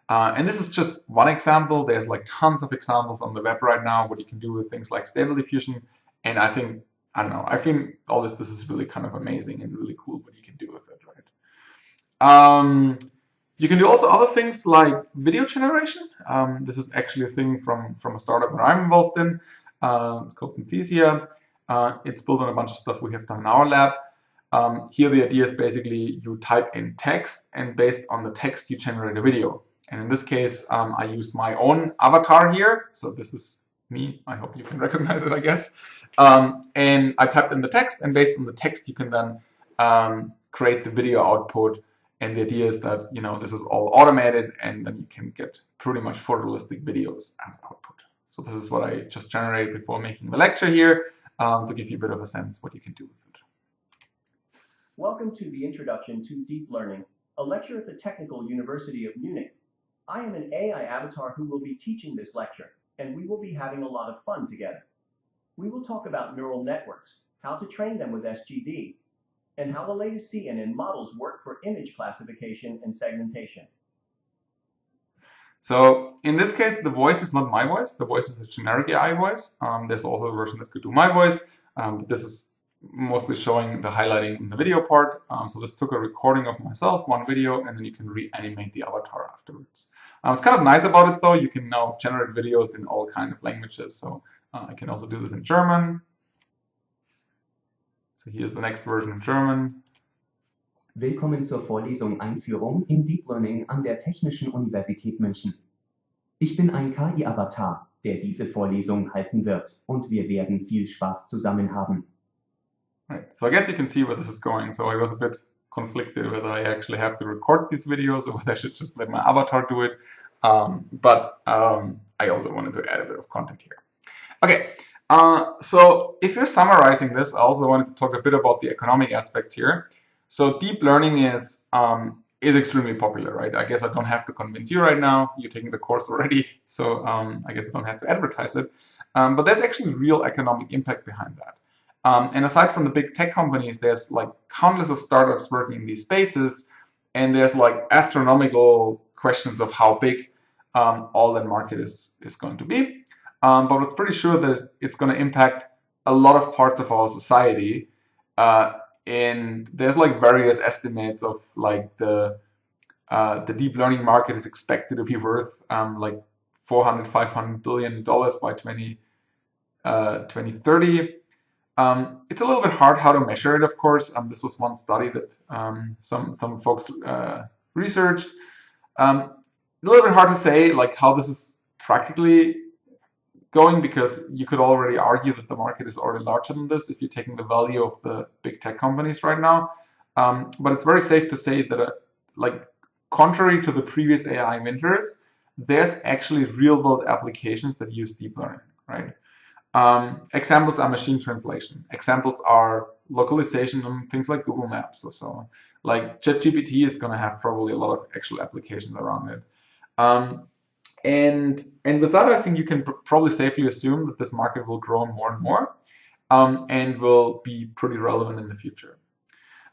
And this is just one example. There's like tons of examples on the web right now what you can do with things like Stable Diffusion. And I think, I don't know, I think all this is really kind of amazing and really cool what you can do with it, right? You can do also other things like video generation. This is actually a thing from a startup that I'm involved in. It's called Synthesia. It's built on a bunch of stuff we have done in our lab. Here the idea is basically you type in text, and based on the text you generate a video. And in this case, I use my own avatar here. So this is me. I hope you can recognize it, I guess. And I typed in the text, and based on the text, you can then create the video output. And the idea is that, you know, this is all automated, and then you can get pretty much photorealistic videos as output. So this is what I just generated before making the lecture here, to give you a bit of a sense what you can do with it. Welcome to the Introduction to Deep Learning, a lecture at the Technical University of Munich. I am an AI avatar who will be teaching this lecture, and we will be having a lot of fun together. We will talk about neural networks, how to train them with SGD, and how the latest CNN models work for image classification and segmentation. So in this case, the voice is not my voice. The voice is a generic AI voice. There's also a version that could do my voice. This is mostly showing the highlighting in the video part. So this took a recording of myself, one video, and then you can reanimate the avatar afterwards. What's kind of nice about it, though, you can now generate videos in all kinds of languages. So I can also do this in German. So here's the next version in German. Willkommen zur Vorlesung Einführung in Deep Learning an der Technischen Universität München. Ich bin ein KI-Avatar, der diese Vorlesung halten wird, und wir werden viel Spaß zusammen haben. Right. So I guess you can see where this is going. So I was a bit conflicted whether I actually have to record these videos or whether I should just let my avatar do it. But I also wanted to add a bit of content here. Okay. So if you're summarizing this, I also wanted to talk a bit about the economic aspects here. So deep learning is extremely popular, right? I guess I don't have to convince you right now. You're taking the course already, so I guess I don't have to advertise it. But there's actually real economic impact behind that. And aside from the big tech companies, there's like countless of startups working in these spaces, and there's like astronomical questions of how big all that market is going to be. But it's pretty sure that it's going to impact a lot of parts of our society. And there's like various estimates of like the deep learning market is expected to be worth like $400–500 billion by 2030. It's a little bit hard how to measure it, of course. This was one study that some folks researched. A little bit hard to say like how this is practically going, because you could already argue that the market is already larger than this if you're taking the value of the big tech companies right now. But it's very safe to say that like contrary to the previous AI winters, there's actually real-world applications that use deep learning, right? Examples are machine translation. Examples are localization on things like Google Maps or so on. Like ChatGPT is going to have probably a lot of actual applications around it. And with that, I think you can probably safely assume that this market will grow more and more and will be pretty relevant in the future.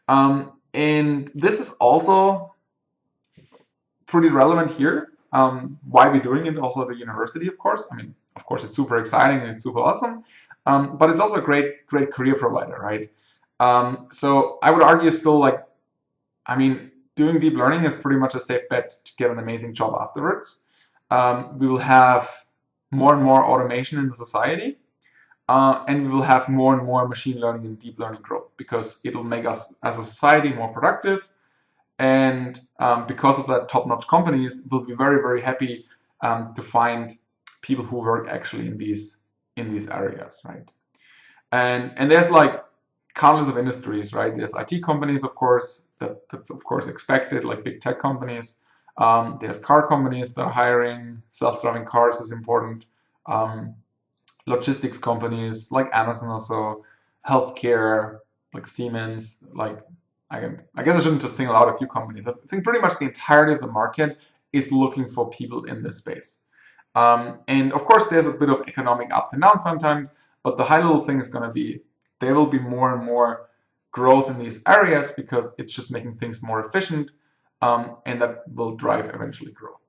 And this is also pretty relevant here. Why we're doing it also at the university, of course. I mean, of course, it's super exciting and it's super awesome, but it's also a great career provider, right? So I would argue still, like, I mean, doing deep learning is pretty much a safe bet to get an amazing job afterwards. We will have more and more automation in the society, and we will have more and more machine learning and deep learning growth, because it'll make us as a society more productive. And because of that, top-notch companies will be very, very happy to find people who work actually in these areas, right? And there's like countless of industries, right? There's IT companies, of course, that's of course expected, like big tech companies. There's car companies that are hiring. Self-driving cars is important. Logistics companies like Amazon, also healthcare like Siemens. Like I guess I shouldn't just single out a few companies. I think pretty much the entirety of the market is looking for people in this space. And of course, there's a bit of economic ups and downs sometimes, but the high-level thing is going to be there will be more and more growth in these areas because it's just making things more efficient, and that will drive eventually growth.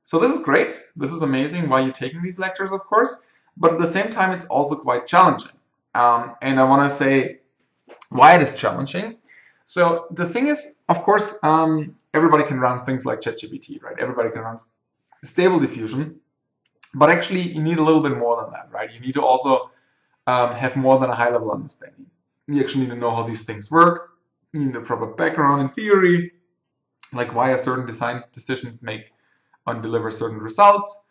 So this is great. This is amazing why you're taking these lectures, of course, but at the same time, it's also quite challenging. And I want to say why it is challenging. So the thing is, of course, everybody can run things like ChatGPT, right? Everybody can run stable diffusion, but actually you need a little bit more than that, right? You need to also have more than a high-level understanding. You actually need to know how these things work. You need a proper background in theory, like why a certain design decisions make and deliver certain results.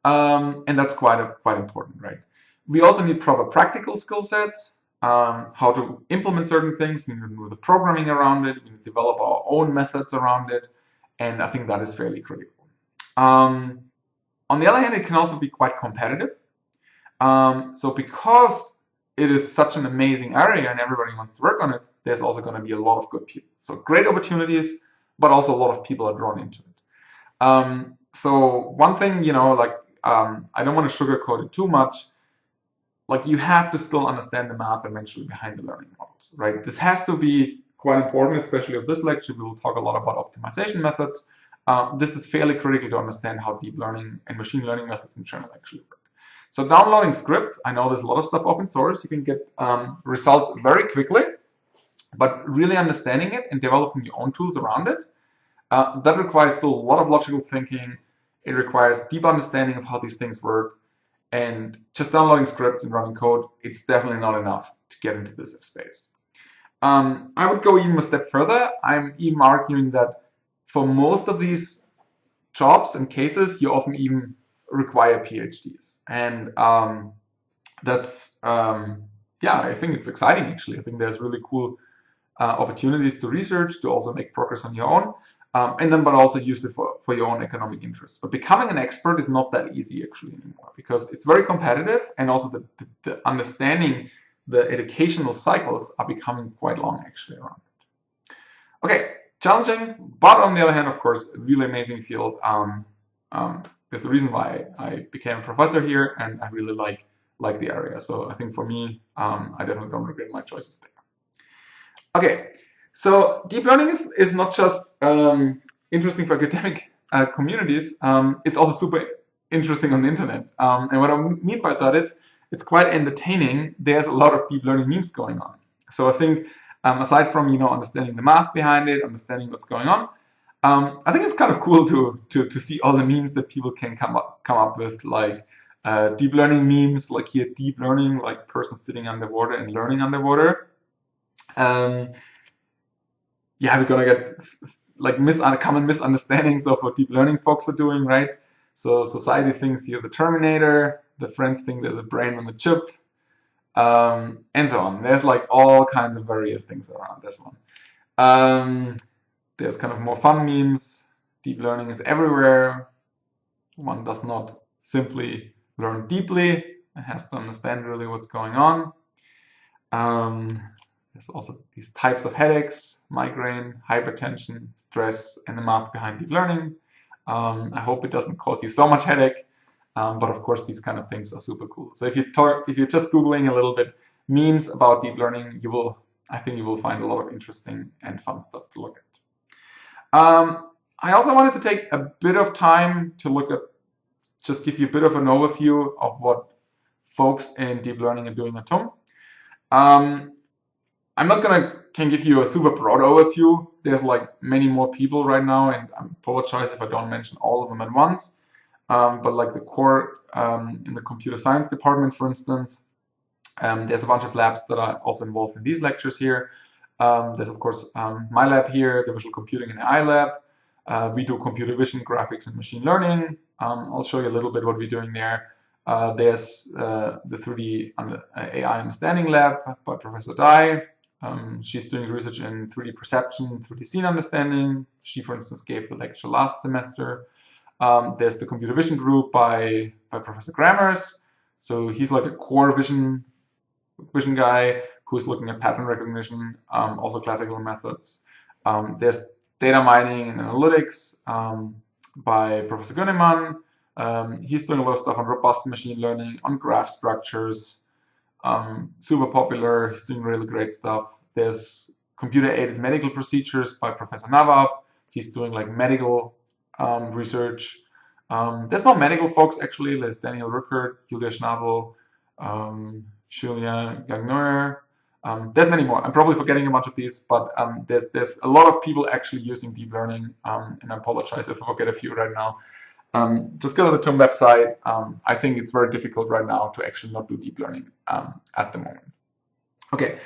And that's quite important, right? We also need proper practical skill sets, how to implement certain things. We need to do the programming around it. We need to develop our own methods around it. And I think that is fairly critical. On the other hand, it can also be quite competitive. So because it is such an amazing area and everybody wants to work on it, there's also going to be a lot of good people. So great opportunities, but also a lot of people are drawn into it. So one thing, I don't want to sugarcoat it too much. Like, you have to still understand the math eventually behind the learning models, right? This has to be quite important, especially with this lecture. We will talk a lot about optimization methods. This is fairly critical to understand how deep learning and machine learning methods in general actually work. So downloading scripts, I know there's a lot of stuff open source. You can get results very quickly, but really understanding it and developing your own tools around it, that requires still a lot of logical thinking. It requires deep understanding of how these things work. And just downloading scripts and running code, it's definitely not enough to get into this space. I would go even a step further. I'm even arguing that for most of these jobs and cases, you often even require PhDs. And that's, I think it's exciting, actually. I think there's really cool opportunities to research, to also make progress on your own. But also use it for your own economic interests. But becoming an expert is not that easy actually anymore, because it's very competitive, and also the understanding the educational cycles are becoming quite long actually around it. Okay, challenging, but on the other hand, of course, a really amazing field. There's a reason why I became a professor here, and I really like the area. So I think for me, I definitely don't regret my choices there. Okay. So deep learning is not just interesting for academic communities, it's also super interesting on the internet. And what I mean by that is it's quite entertaining. There's a lot of deep learning memes going on. So I think aside from understanding the math behind it, understanding what's going on, I think it's kind of cool to see all the memes that people can come up with, like deep learning memes, like here deep learning, like person sitting underwater and learning underwater. We're gonna get like common misunderstandings of what deep learning folks are doing, right? So society thinks you're the Terminator, the friends think there's a brain on the chip, and so on. There's like all kinds of various things around this one. There's kind of more fun memes. Deep learning is everywhere. One does not simply learn deeply. It has to understand really what's going on. There's also these types of headaches: migraine, hypertension, stress, and the math behind deep learning. I hope it doesn't cause you so much headache, but of course these kind of things are super cool. So if you're just Googling a little bit memes about deep learning, I think you will find a lot of interesting and fun stuff to look at. I also wanted to take a bit of time to just give you a bit of an overview of what folks in deep learning are doing at TUM. I'm not can give you a super broad overview. There's like many more people right now, and I apologize if I don't mention all of them at once. But like the core in the computer science department, for instance, there's a bunch of labs that are also involved in these lectures here. There's of course my lab here, the Visual Computing and AI lab. We do computer vision, graphics, and machine learning. I'll show you a little bit what we're doing there. There's the 3D AI understanding lab by Professor Dai. She's doing research in 3D perception, 3D scene understanding. She, for instance, gave the lecture last semester. There's the computer vision group by Professor Grammers. So he's like a core vision guy who's looking at pattern recognition, also classical methods. There's data mining and analytics by Professor Gunnemann. He's doing a lot of stuff on robust machine learning, on graph structures. Super popular. He's doing really great stuff. There's computer-aided medical procedures by Professor Nawab. He's doing like medical research. There's more medical folks actually. There's Daniel Rückert, Julia Schnabel, Julia Gagnoer. There's many more. I'm probably forgetting a bunch of these, but there's a lot of people actually using deep learning, and I apologize if I forget a few right now. Just go to the TUM website. I think it's very difficult right now to actually not do deep learning at the moment. Okay,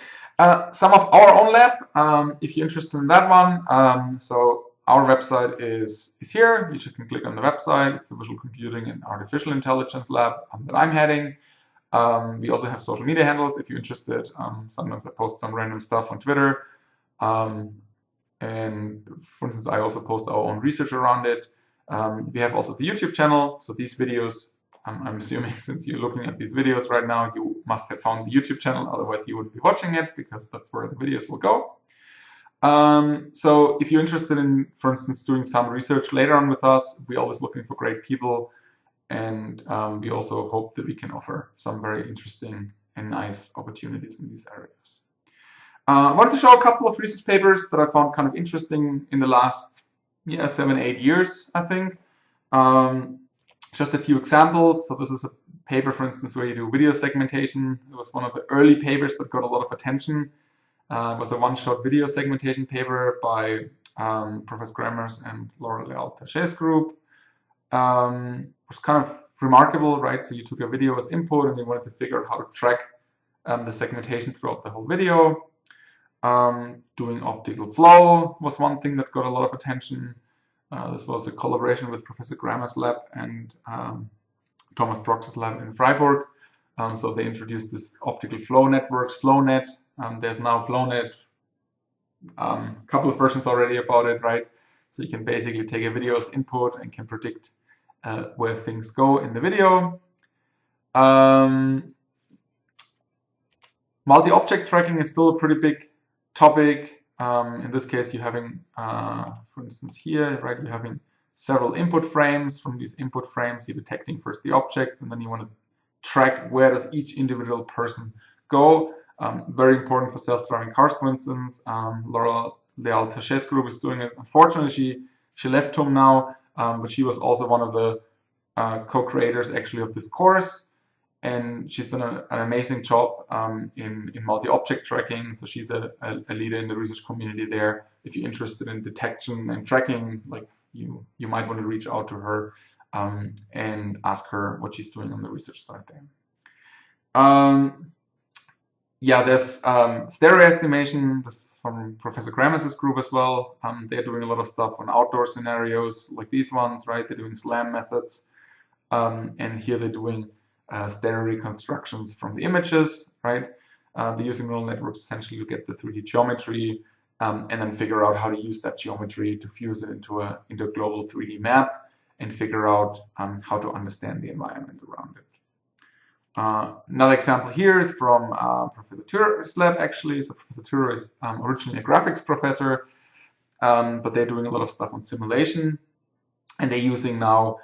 some of our own lab, if you're interested in that one. So our website is here. You just can click on the website. It's the Visual Computing and Artificial Intelligence Lab that I'm heading. We also have social media handles if you're interested. Sometimes I post some random stuff on Twitter. And for instance, I also post our own research around it. We have also the YouTube channel. So these videos, I'm assuming since you're looking at these videos right now, you must have found the YouTube channel. Otherwise, you wouldn't be watching it because that's where the videos will go. So if you're interested in, for instance, doing some research later on with us, we're always looking for great people. And we also hope that we can offer some very interesting and nice opportunities in these areas. I wanted to show a couple of research papers that I found kind of interesting in the last 7-8 years, I think. Just a few examples. So this is a paper, for instance, where you do video segmentation. It was one of the early papers that got a lot of attention. It was a one-shot video segmentation paper by Professor Grammers and Laura Leal-Tache's group. It was kind of remarkable, right? So you took a video as input and you wanted to figure out how to track the segmentation throughout the whole video. Doing optical flow was one thing that got a lot of attention. This was a collaboration with Professor Grammer's lab and Thomas Prox's lab in Freiburg. So they introduced this optical flow networks, FlowNet. There's now FlowNet, a couple of versions already about it, right? So you can basically take a video as input and can predict where things go in the video. Multi-object tracking is still a pretty big topic. In this case, you're having, for instance, here, right? You're having several input frames. From these input frames, you're detecting first the objects, and then you want to track where does each individual person go. Very important for self-driving cars, for instance. Laura Leal-Tache's group is doing it. Unfortunately, she left TUM now, but she was also one of the co-creators actually of this course. And she's done an amazing job in multi-object tracking. So she's a leader in the research community there. If you're interested in detection and tracking, like you might want to reach out to her and ask her what she's doing on the research side there. There's stereo estimation. This is from Professor Grammer's group as well. They're doing a lot of stuff on outdoor scenarios like these ones, right? They're doing SLAM methods. And here they're doing stereo reconstructions from the images, right? They're using neural networks essentially to get the 3D geometry and then figure out how to use that geometry to fuse it into a global 3D map and figure out how to understand the environment around it. Another example here is from Professor Thürer's lab, actually. So Professor Thürer is originally a graphics professor, but they're doing a lot of stuff on simulation, and they're using now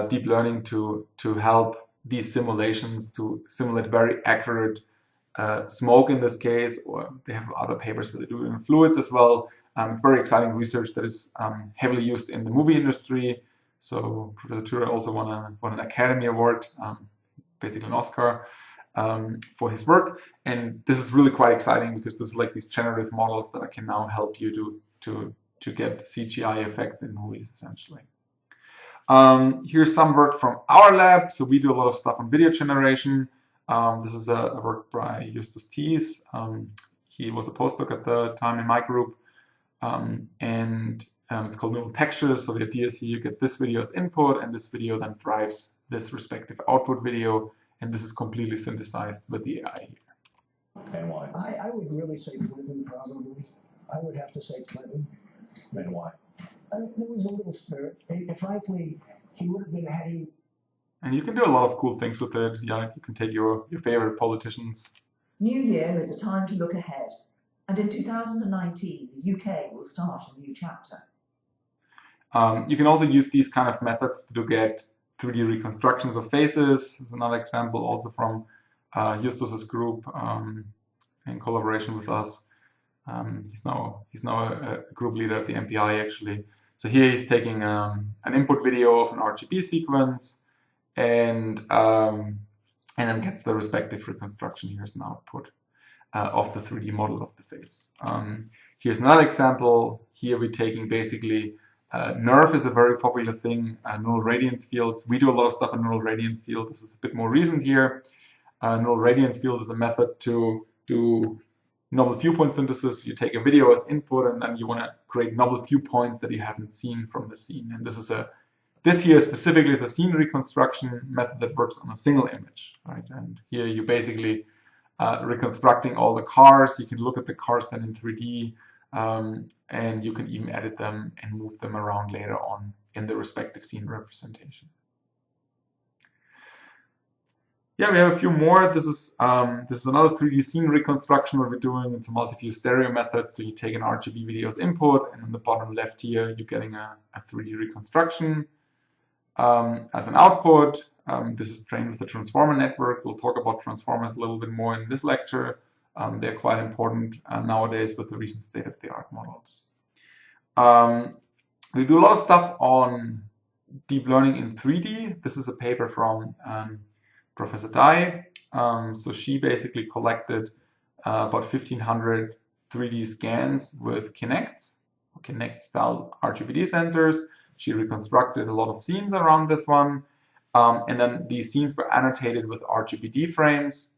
deep learning to help these simulations to simulate very accurate smoke in this case, or they have other papers where they do it in fluids as well. It's very exciting research that is heavily used in the movie industry. So Professor Thürer also won an Academy Award, basically an Oscar, for his work. And this is really quite exciting because this is like these generative models that can now help you to get CGI effects in movies, essentially. Here's some work from our lab. So we do a lot of stuff on video generation. This is a work by Justus Thies. He was a postdoc at the time in my group. It's called neural textures. So the idea is here you get this video as input, and this video then drives this respective output video. And this is completely synthesized with the AI here. And why? I would really say Clinton, probably. I would have to say Clinton. And why? There was a little spirit. And frankly, he would have been had he. And you can do a lot of cool things with it. Yeah, you can take your favorite politicians. New year is a time to look ahead. And in 2019, the UK will start a new chapter. You can also use these kind of methods to get 3D reconstructions of faces. There's another example also from Justus's group in collaboration with us. He's now a group leader at the MPI, actually. So here he's taking an input video of an RGB sequence and then gets the respective reconstruction here as an output of the 3D model of the face. Here's another example. Here we're taking basically NERF is a very popular thing, neural radiance fields. We do a lot of stuff in neural radiance field. This is a bit more recent here. Neural radiance field is a method to do novel viewpoint synthesis. You take a video as input, and then you want to create novel viewpoints that you haven't seen from the scene. And this here specifically is a scene reconstruction method that works on a single image, right? And here you basically reconstructing all the cars. You can look at the cars then in 3D, and you can even edit them and move them around later on in the respective scene representation. Yeah, we have a few more. This is another 3D scene reconstruction what we're doing. It's a multi-view stereo method. So you take an RGB video as input, and on the bottom left here, you're getting a 3D reconstruction as an output. This is trained with the transformer network. We'll talk about transformers a little bit more in this lecture. They're quite important nowadays with the recent state-of-the-art models. We do a lot of stuff on deep learning in 3D. This is a paper from Professor Dai. So she basically collected about 1,500 3D scans with Kinect-style RGBD sensors. She reconstructed a lot of scenes around this one. And then these scenes were annotated with RGBD frames.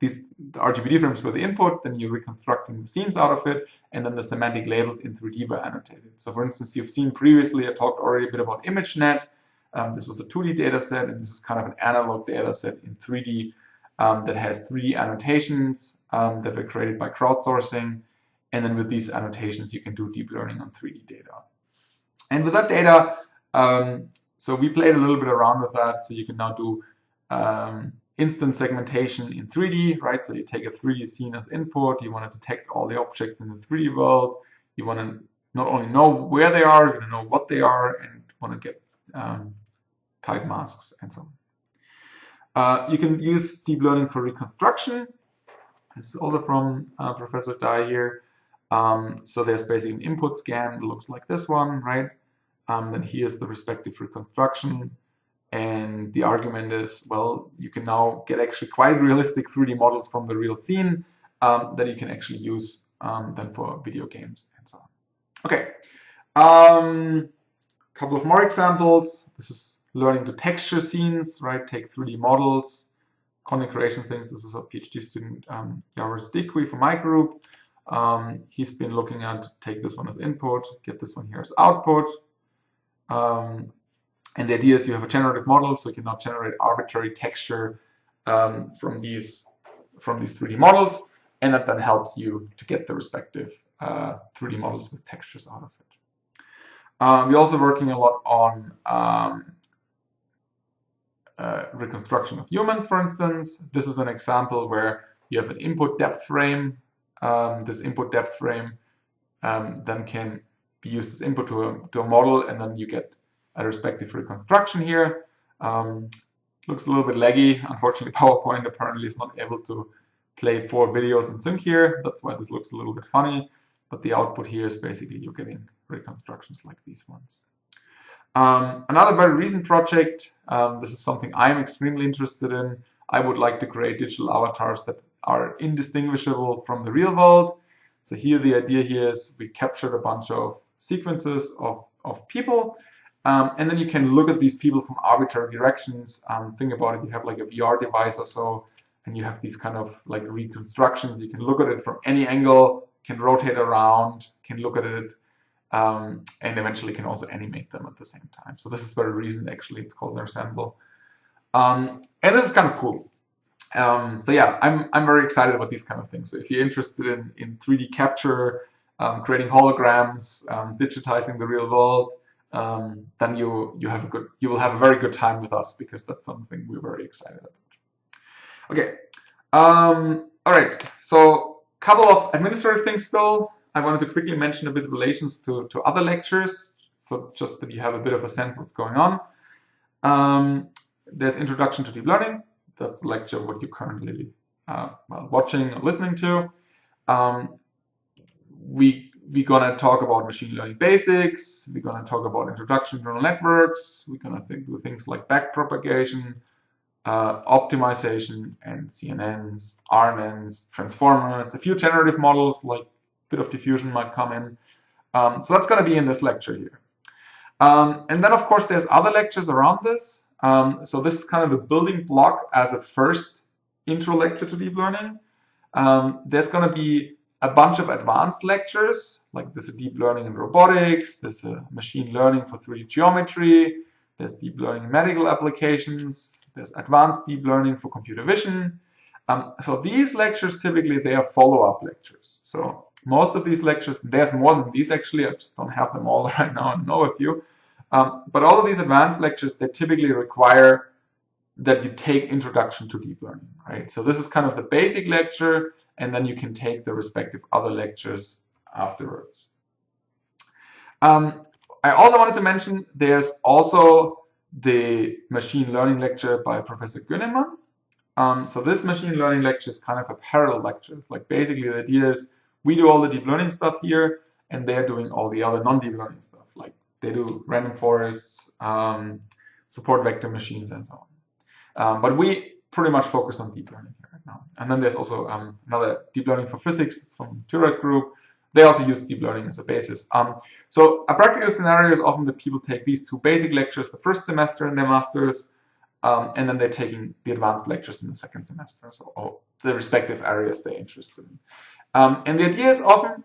The RGBD frames were the input, then you're reconstructing the scenes out of it, and then the semantic labels in 3D were annotated. So for instance, you've seen previously, I talked already a bit about ImageNet. This was a 2D data set, and this is kind of an analog data set in 3D that has 3D annotations that were created by crowdsourcing. And then with these annotations, you can do deep learning on 3D data. And with that data, so we played a little bit around with that. So you can now do instant segmentation in 3D, right? So you take a 3D scene as input. You want to detect all the objects in the 3D world. You want to not only know where they are, you want to know what they are, and want to get type masks and so on. You can use deep learning for reconstruction. This is also from Professor Dai here. So there's basically an input scan that looks like this one, right? Then here's the respective reconstruction. And the argument is, well, you can now get actually quite realistic 3D models from the real scene that you can actually use then for video games and so on. Okay, couple of more examples. This is learning to texture scenes, right? Take 3D models, content creation things. This was a PhD student, Yaros Dikwi from my group. He's been looking at take this one as input, get this one here as output. And the idea is you have a generative model, so you can now generate arbitrary texture from these 3D models, and that then helps you to get the respective 3D models with textures out of it. We're also working a lot on reconstruction of humans, for instance. This is an example where you have an input depth frame. This input depth frame then can be used as input to a model, and then you get a respective reconstruction here. Looks a little bit laggy. Unfortunately, PowerPoint apparently is not able to play 4 videos in sync here. That's why this looks a little bit funny. But the output here is basically you're getting reconstructions like these ones. Another very recent project, this is something I'm extremely interested in. I would like to create digital avatars that are indistinguishable from the real world. So here the idea here is we captured a bunch of sequences of people, and then you can look at these people from arbitrary directions. Think about it, you have like a VR device or so, and you have these kind of like reconstructions. You can look at it from any angle, can rotate around, can look at it, and eventually can also animate them at the same time. So this is very recent, actually. It's called Ensemble. And this is kind of cool. So yeah, I'm very excited about these kind of things. So if you're interested in 3D capture, creating holograms, digitizing the real world, then you will have a very good time with us, because that's something we're very excited about. Okay. All right. So a couple of administrative things still. I wanted to quickly mention a bit of relations to other lectures, so just that you have a bit of a sense of what's going on. There's Introduction to Deep Learning. That's the lecture what you're currently watching or listening to. We're gonna talk about machine learning basics. We're gonna talk about introduction to neural networks. We're gonna do things like backpropagation, optimization, and CNNs, RNNs, transformers, a few generative models like a bit of diffusion might come in. So that's gonna be in this lecture here. And then of course there's other lectures around this. So this is kind of a building block as a first intro lecture to deep learning. There's going to be a bunch of advanced lectures, like there's a deep learning in robotics, there's a machine learning for 3D geometry, there's deep learning in medical applications, there's advanced deep learning for computer vision. So these lectures, typically, they are follow-up lectures. So most of these lectures, there's more than these actually, I just don't have them all right now, I know a few. But all of these advanced lectures, they typically require that you take Introduction to Deep Learning, right? So this is kind of the basic lecture, and then you can take the respective other lectures afterwards. I also wanted to mention there's also the machine learning lecture by Professor Günnemann. So this machine learning lecture is kind of a parallel lecture. It's like basically the idea is we do all the deep learning stuff here, and they're doing all the other non-deep learning stuff. Like they do random forests, support vector machines, and so on. But we pretty much focus on deep learning here right now. And then there's also another deep learning for physics. It's from Thürer's group. They also use deep learning as a basis. So a practical scenario is often that people take these two basic lectures the first semester in their masters, and then they're taking the advanced lectures in the second semester. So all the respective areas they're interested in. And the idea is often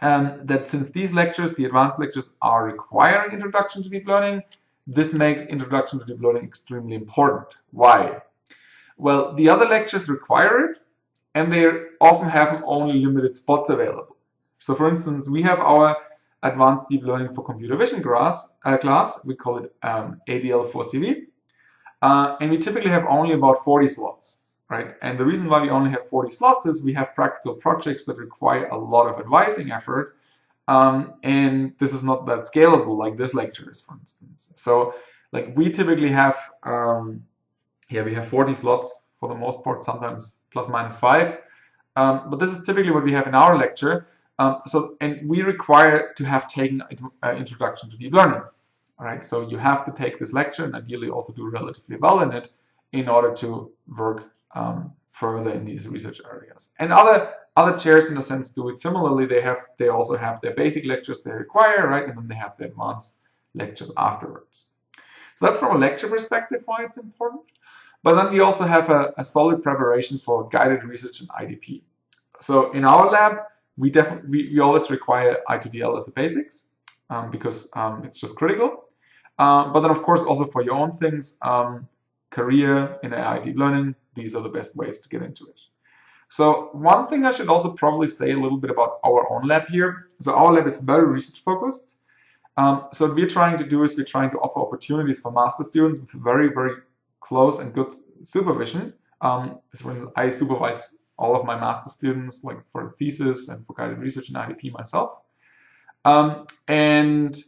that since these lectures, the advanced lectures, are requiring Introduction to Deep Learning, this makes Introduction to Deep Learning extremely important. Why? Well, the other lectures require it, and they often have only limited spots available. So for instance, we have our Advanced Deep Learning for Computer Vision class, we call it ADL4CV, and we typically have only about 40 slots, right? And the reason why we only have 40 slots is we have practical projects that require a lot of advising effort, and this is not that scalable like this lecture is, for instance. So like we typically have, we have 40 slots for the most part, sometimes plus minus 5. But this is typically what we have in our lecture. And we require to have taken Introduction to Deep Learning. All right, so you have to take this lecture and ideally also do relatively well in it in order to work further in these research areas. And other chairs, in a sense, do it similarly. They also have their basic lectures they require, right, and then they have the advanced lectures afterwards. So that's from a lecture perspective why it's important. But then we also have a solid preparation for guided research and IDP. So in our lab, we always require I2DL as the basics because it's just critical. But then, of course, also for your own things, career in AI deep learning, these are the best ways to get into it. So one thing I should also probably say a little bit about our own lab here. So our lab is very research focused. So what we're trying to do is we're trying to offer opportunities for master students with very, very close and good supervision. For instance, I supervise all of my master students, like for thesis and for guided research and IDP myself. And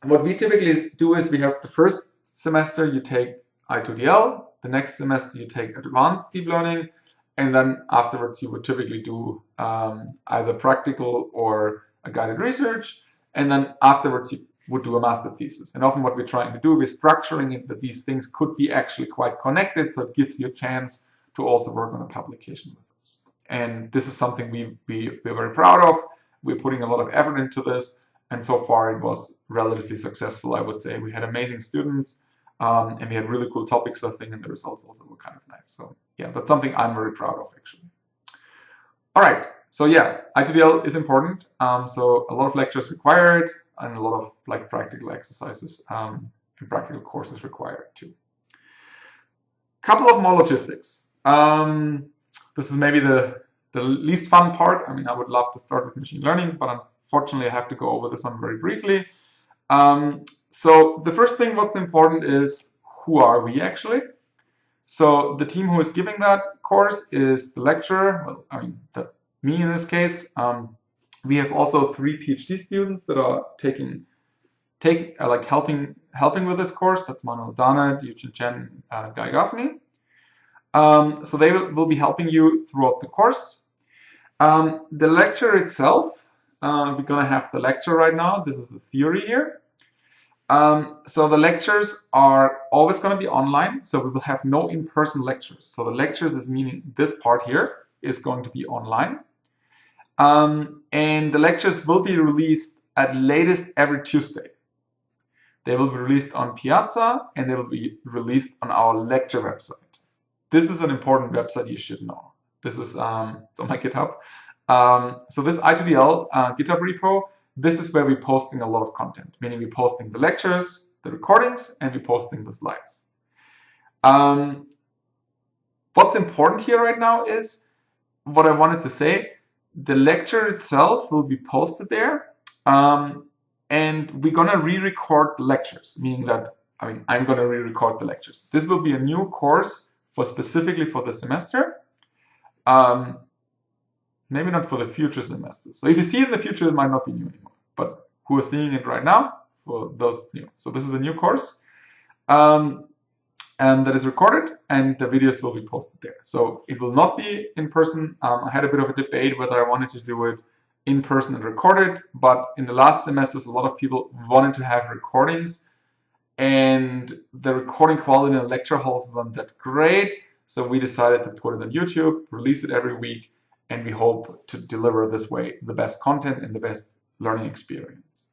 what we typically do is we have the first semester you take I2DL, the next semester you take advanced deep learning, and then afterwards you would typically do either practical or a guided research, and then afterwards you would do a master thesis. And often what we're trying to do, we're structuring it that these things could be actually quite connected, so it gives you a chance to also work on a publication with us. And this is something we're very proud of. We're putting a lot of effort into this, and so far it was relatively successful, I would say. We had amazing students, and we had really cool topics, I think, and the results also were kind of nice. So yeah, that's something I'm very proud of, actually. All right, so yeah, I2DL is important. So a lot of lectures required, and a lot of like practical exercises and practical courses required too. Couple of more logistics. This is maybe the least fun part. I mean, I would love to start with machine learning, but unfortunately I have to go over this one very briefly. So the first thing what's important is who are we actually? So the team who is giving that course is the lecturer, well, I mean, me in this case. We have also 3 PhD students that are helping with this course. That's Manuel Dana, Yujin Chen, Guy Gaffney. So they will be helping you throughout the course. The lecture itself, we're going to have the lecture right now. This is the theory here. So the lectures are always going to be online, so we will have no in-person lectures. So the lectures is meaning this part here is going to be online. And the lectures will be released at latest every Tuesday. They will be released on Piazza, and they will be released on our lecture website. This is an important website you should know. This is it's on my GitHub. So this I2DL GitHub repo, this is where we're posting a lot of content, meaning we're posting the lectures, the recordings, and we're posting the slides. What's important here right now is what I wanted to say. The lecture itself will be posted there, and we're gonna re-record the lectures, meaning that I'm gonna re-record the lectures. This will be a new course specifically for the semester. Maybe not for the future semesters. So if you see it in the future, it might not be new anymore. But who are seeing it right now, for those it's new. So this is a new course that is recorded, and the videos will be posted there. So it will not be in person. I had a bit of a debate whether I wanted to do it in person and recorded, but in the last semesters, a lot of people wanted to have recordings, and the recording quality in the lecture halls wasn't that great. So we decided to put it on YouTube, release it every week, and we hope to deliver this way the best content and the best learning experience.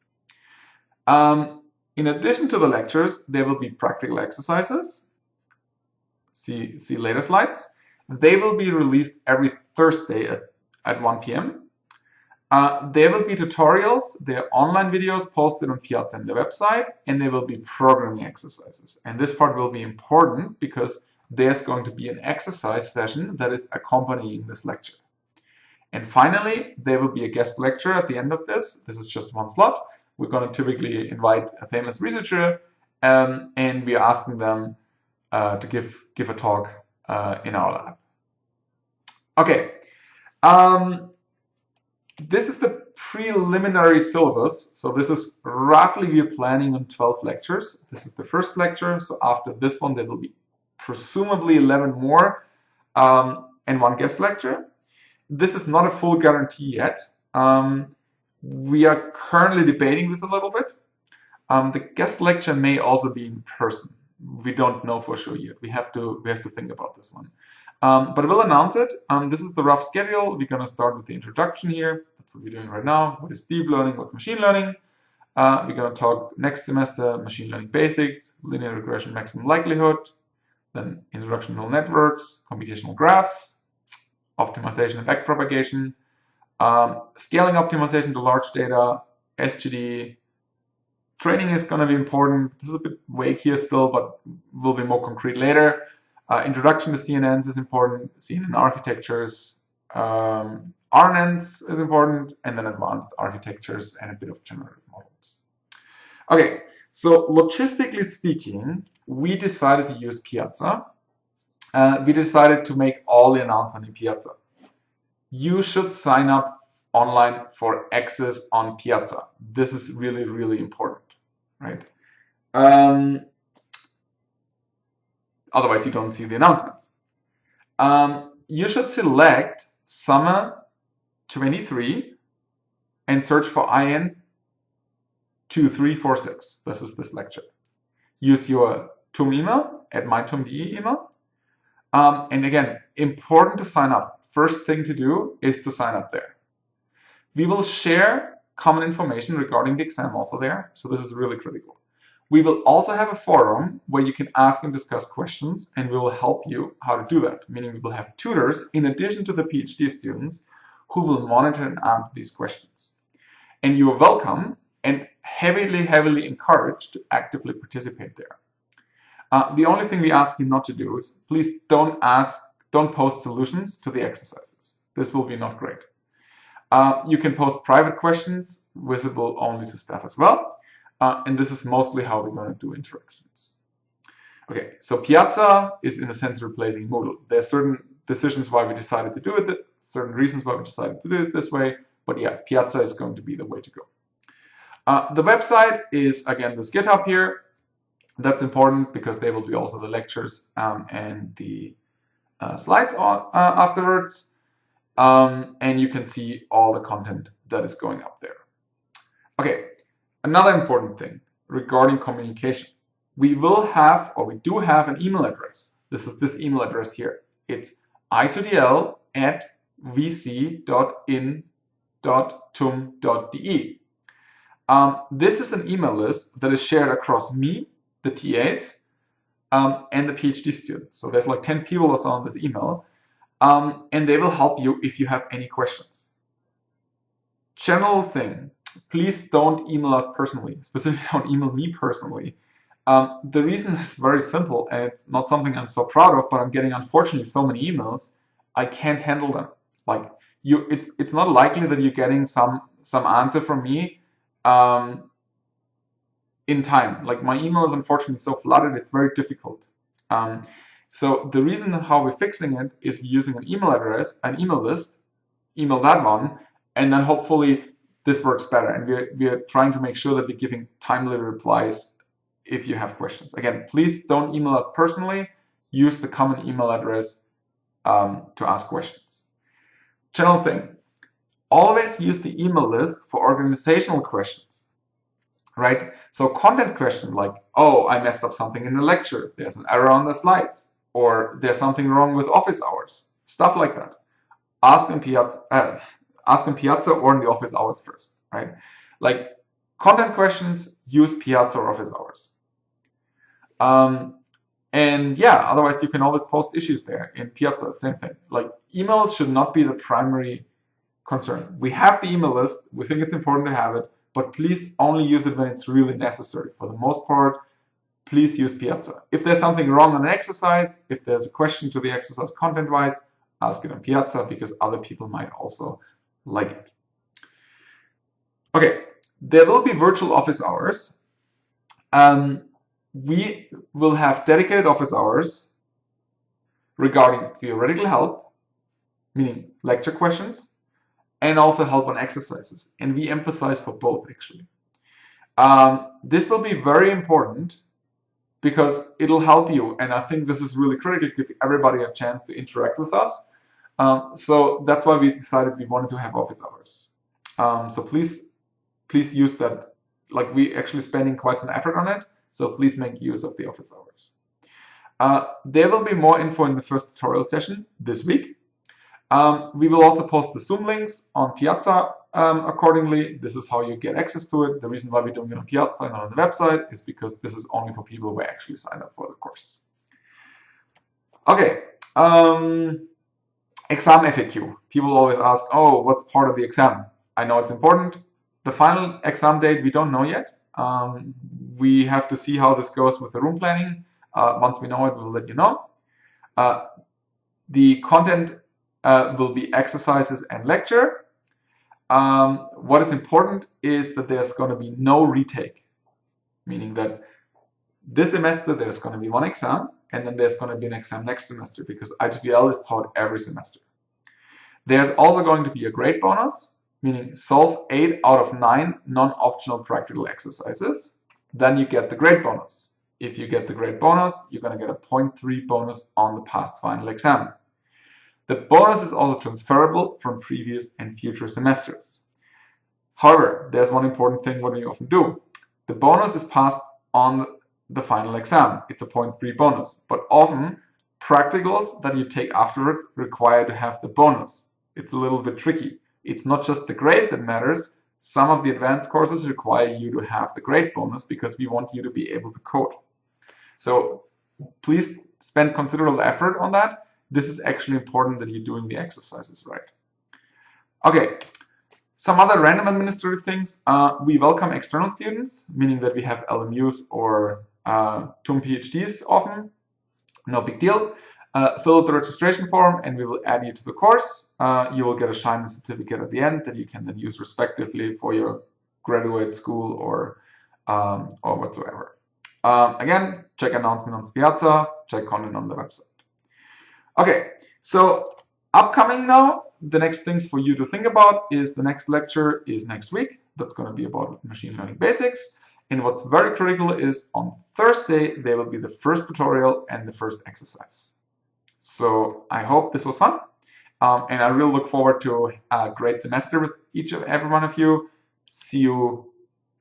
In addition to the lectures, there will be practical exercises. See later slides. They will be released every Thursday at 1 p.m. There will be tutorials. There are online videos posted on Piazza and the website, and there will be programming exercises. And this part will be important because there's going to be an exercise session that is accompanying this lecture. And finally, there will be a guest lecture at the end of this. This is just one slot. We're going to typically invite a famous researcher, and we are asking them to give a talk in our lab. Okay, this is the preliminary syllabus. So this is roughly, we are planning on 12 lectures. This is the first lecture. So after this one, there will be presumably 11 more and one guest lecture. This is not a full guarantee yet. We are currently debating this a little bit. The guest lecture may also be in person. We don't know for sure yet. We have to think about this one. But we'll announce it. This is the rough schedule. We're going to start with the introduction here. That's what we're doing right now. What is deep learning? What's machine learning? We're going to talk next semester machine learning basics, linear regression maximum likelihood, then introduction to neural networks, computational graphs, optimization and backpropagation, scaling optimization to large data, SGD. Training is going to be important. This is a bit vague here still, but will be more concrete later. Introduction to CNNs is important, CNN architectures, RNNs is important, and then advanced architectures and a bit of generative models. Okay, so logistically speaking, we decided to use Piazza. We decided to make all the announcements in Piazza. You should sign up online for access on Piazza. This is really, really important, right? Otherwise, you don't see the announcements. You should select Summer 23 and search for IN 2346. This is this lecture. Use your TUM email at mytum.de email. And again, important to sign up. First thing to do is to sign up there. We will share common information regarding the exam also there. So this is really critical. We will also have a forum where you can ask and discuss questions, and we will help you how to do that. Meaning we will have tutors in addition to the PhD students who will monitor and answer these questions. And you are welcome and heavily encouraged to actively participate there. The only thing we ask you not to do is please don't post solutions to the exercises. This will be not great. You can post private questions visible only to staff as well. And this is mostly how we're going to do interactions. Okay, so Piazza is in a sense replacing Moodle. There are certain decisions why we decided to do it, certain reasons why we decided to do it this way, but yeah, Piazza is going to be the way to go. The website is, again, this GitHub here. That's important because there will be also the lectures and the slides on afterwards. And you can see all the content that is going up there. Okay, another important thing regarding communication. We will have, or we do have, an email address. This is this email address here. It's i2dl@vc.in.tum.de. This is an email list that is shared across me, the TAs, and the PhD students. So there's like 10 people or so on this email. and they will help you if you have any questions. General thing, please don't email us personally, specifically don't email me personally. The reason is very simple, and it's not something I'm so proud of, but I'm getting, unfortunately, so many emails, I can't handle them. Like, it's not likely that you're getting some answer from me in time. Like, my email is unfortunately so flooded, it's very difficult. So the reason how we're fixing it is we're using an email address, an email list, email that one, and then hopefully this works better. And we're trying to make sure that we're giving timely replies if you have questions. Again, please don't email us personally. Use the common email address to ask questions. General thing, always use the email list for organizational questions, right? So content questions like, oh, I messed up something in the lecture, there's an error on the slides, or there's something wrong with office hours, stuff like that. Ask in Piazza or in the office hours first, right? Like content questions, use Piazza or office hours. And yeah, otherwise you can always post issues there in Piazza, same thing. Like emails should not be the primary concern. We have the email list, we think it's important to have it, but please only use it when it's really necessary. For the most part, please use Piazza. If there's something wrong on an exercise, if there's a question to the exercise content-wise, ask it on Piazza because other people might also like it. Okay, there will be virtual office hours. We will have dedicated office hours regarding theoretical help, meaning lecture questions, and also help on exercises. And we emphasize for both, actually. This will be very important because it'll help you. And I think this is really critical to give everybody a chance to interact with us. So that's why we decided we wanted to have office hours. So please use that. Like, we actually spending quite some effort on it. So please make use of the office hours. There will be more info in the first tutorial session this week. We will also post the Zoom links on Piazza accordingly. This is how you get access to it. The reason why we're doing it on Piazza and not on the website is because this is only for people who actually signed up for the course. Okay, exam FAQ. People always ask, oh, what's part of the exam? I know it's important. The final exam date, we don't know yet. We have to see how this goes with the room planning. Once we know it, we'll let you know. The content will be exercises and lecture. What is important is that there's going to be no retake, meaning that this semester there's going to be one exam, and then there's going to be an exam next semester because I2DL is taught every semester. There's also going to be a grade bonus, meaning solve 8 out of 9 non-optional practical exercises. Then you get the grade bonus. If you get the grade bonus, you're going to get a 0.3 bonus on the past final exam. The bonus is also transferable from previous and future semesters. However, there's one important thing what we often do. The bonus is passed on the final exam. It's a 0.3 bonus, but often practicals that you take afterwards require to have the bonus. It's a little bit tricky. It's not just the grade that matters. Some of the advanced courses require you to have the grade bonus because we want you to be able to code. So please spend considerable effort on that. This is actually important that you're doing the exercises right. Okay, some other random administrative things. We welcome external students, meaning that we have LMUs or TUM PhDs often. No big deal. Fill out the registration form and we will add you to the course. You will get a shiny certificate at the end that you can then use respectively for your graduate school or whatsoever. Again, check announcement on Piazza, check content on the website. Okay, so upcoming now, the next things for you to think about is the next lecture is next week. That's going to be about machine learning basics. And what's very critical is on Thursday, there will be the first tutorial and the first exercise. So I hope this was fun. And I really look forward to a great semester with each and every one of you. See you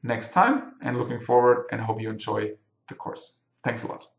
next time and looking forward and hope you enjoy the course. Thanks a lot.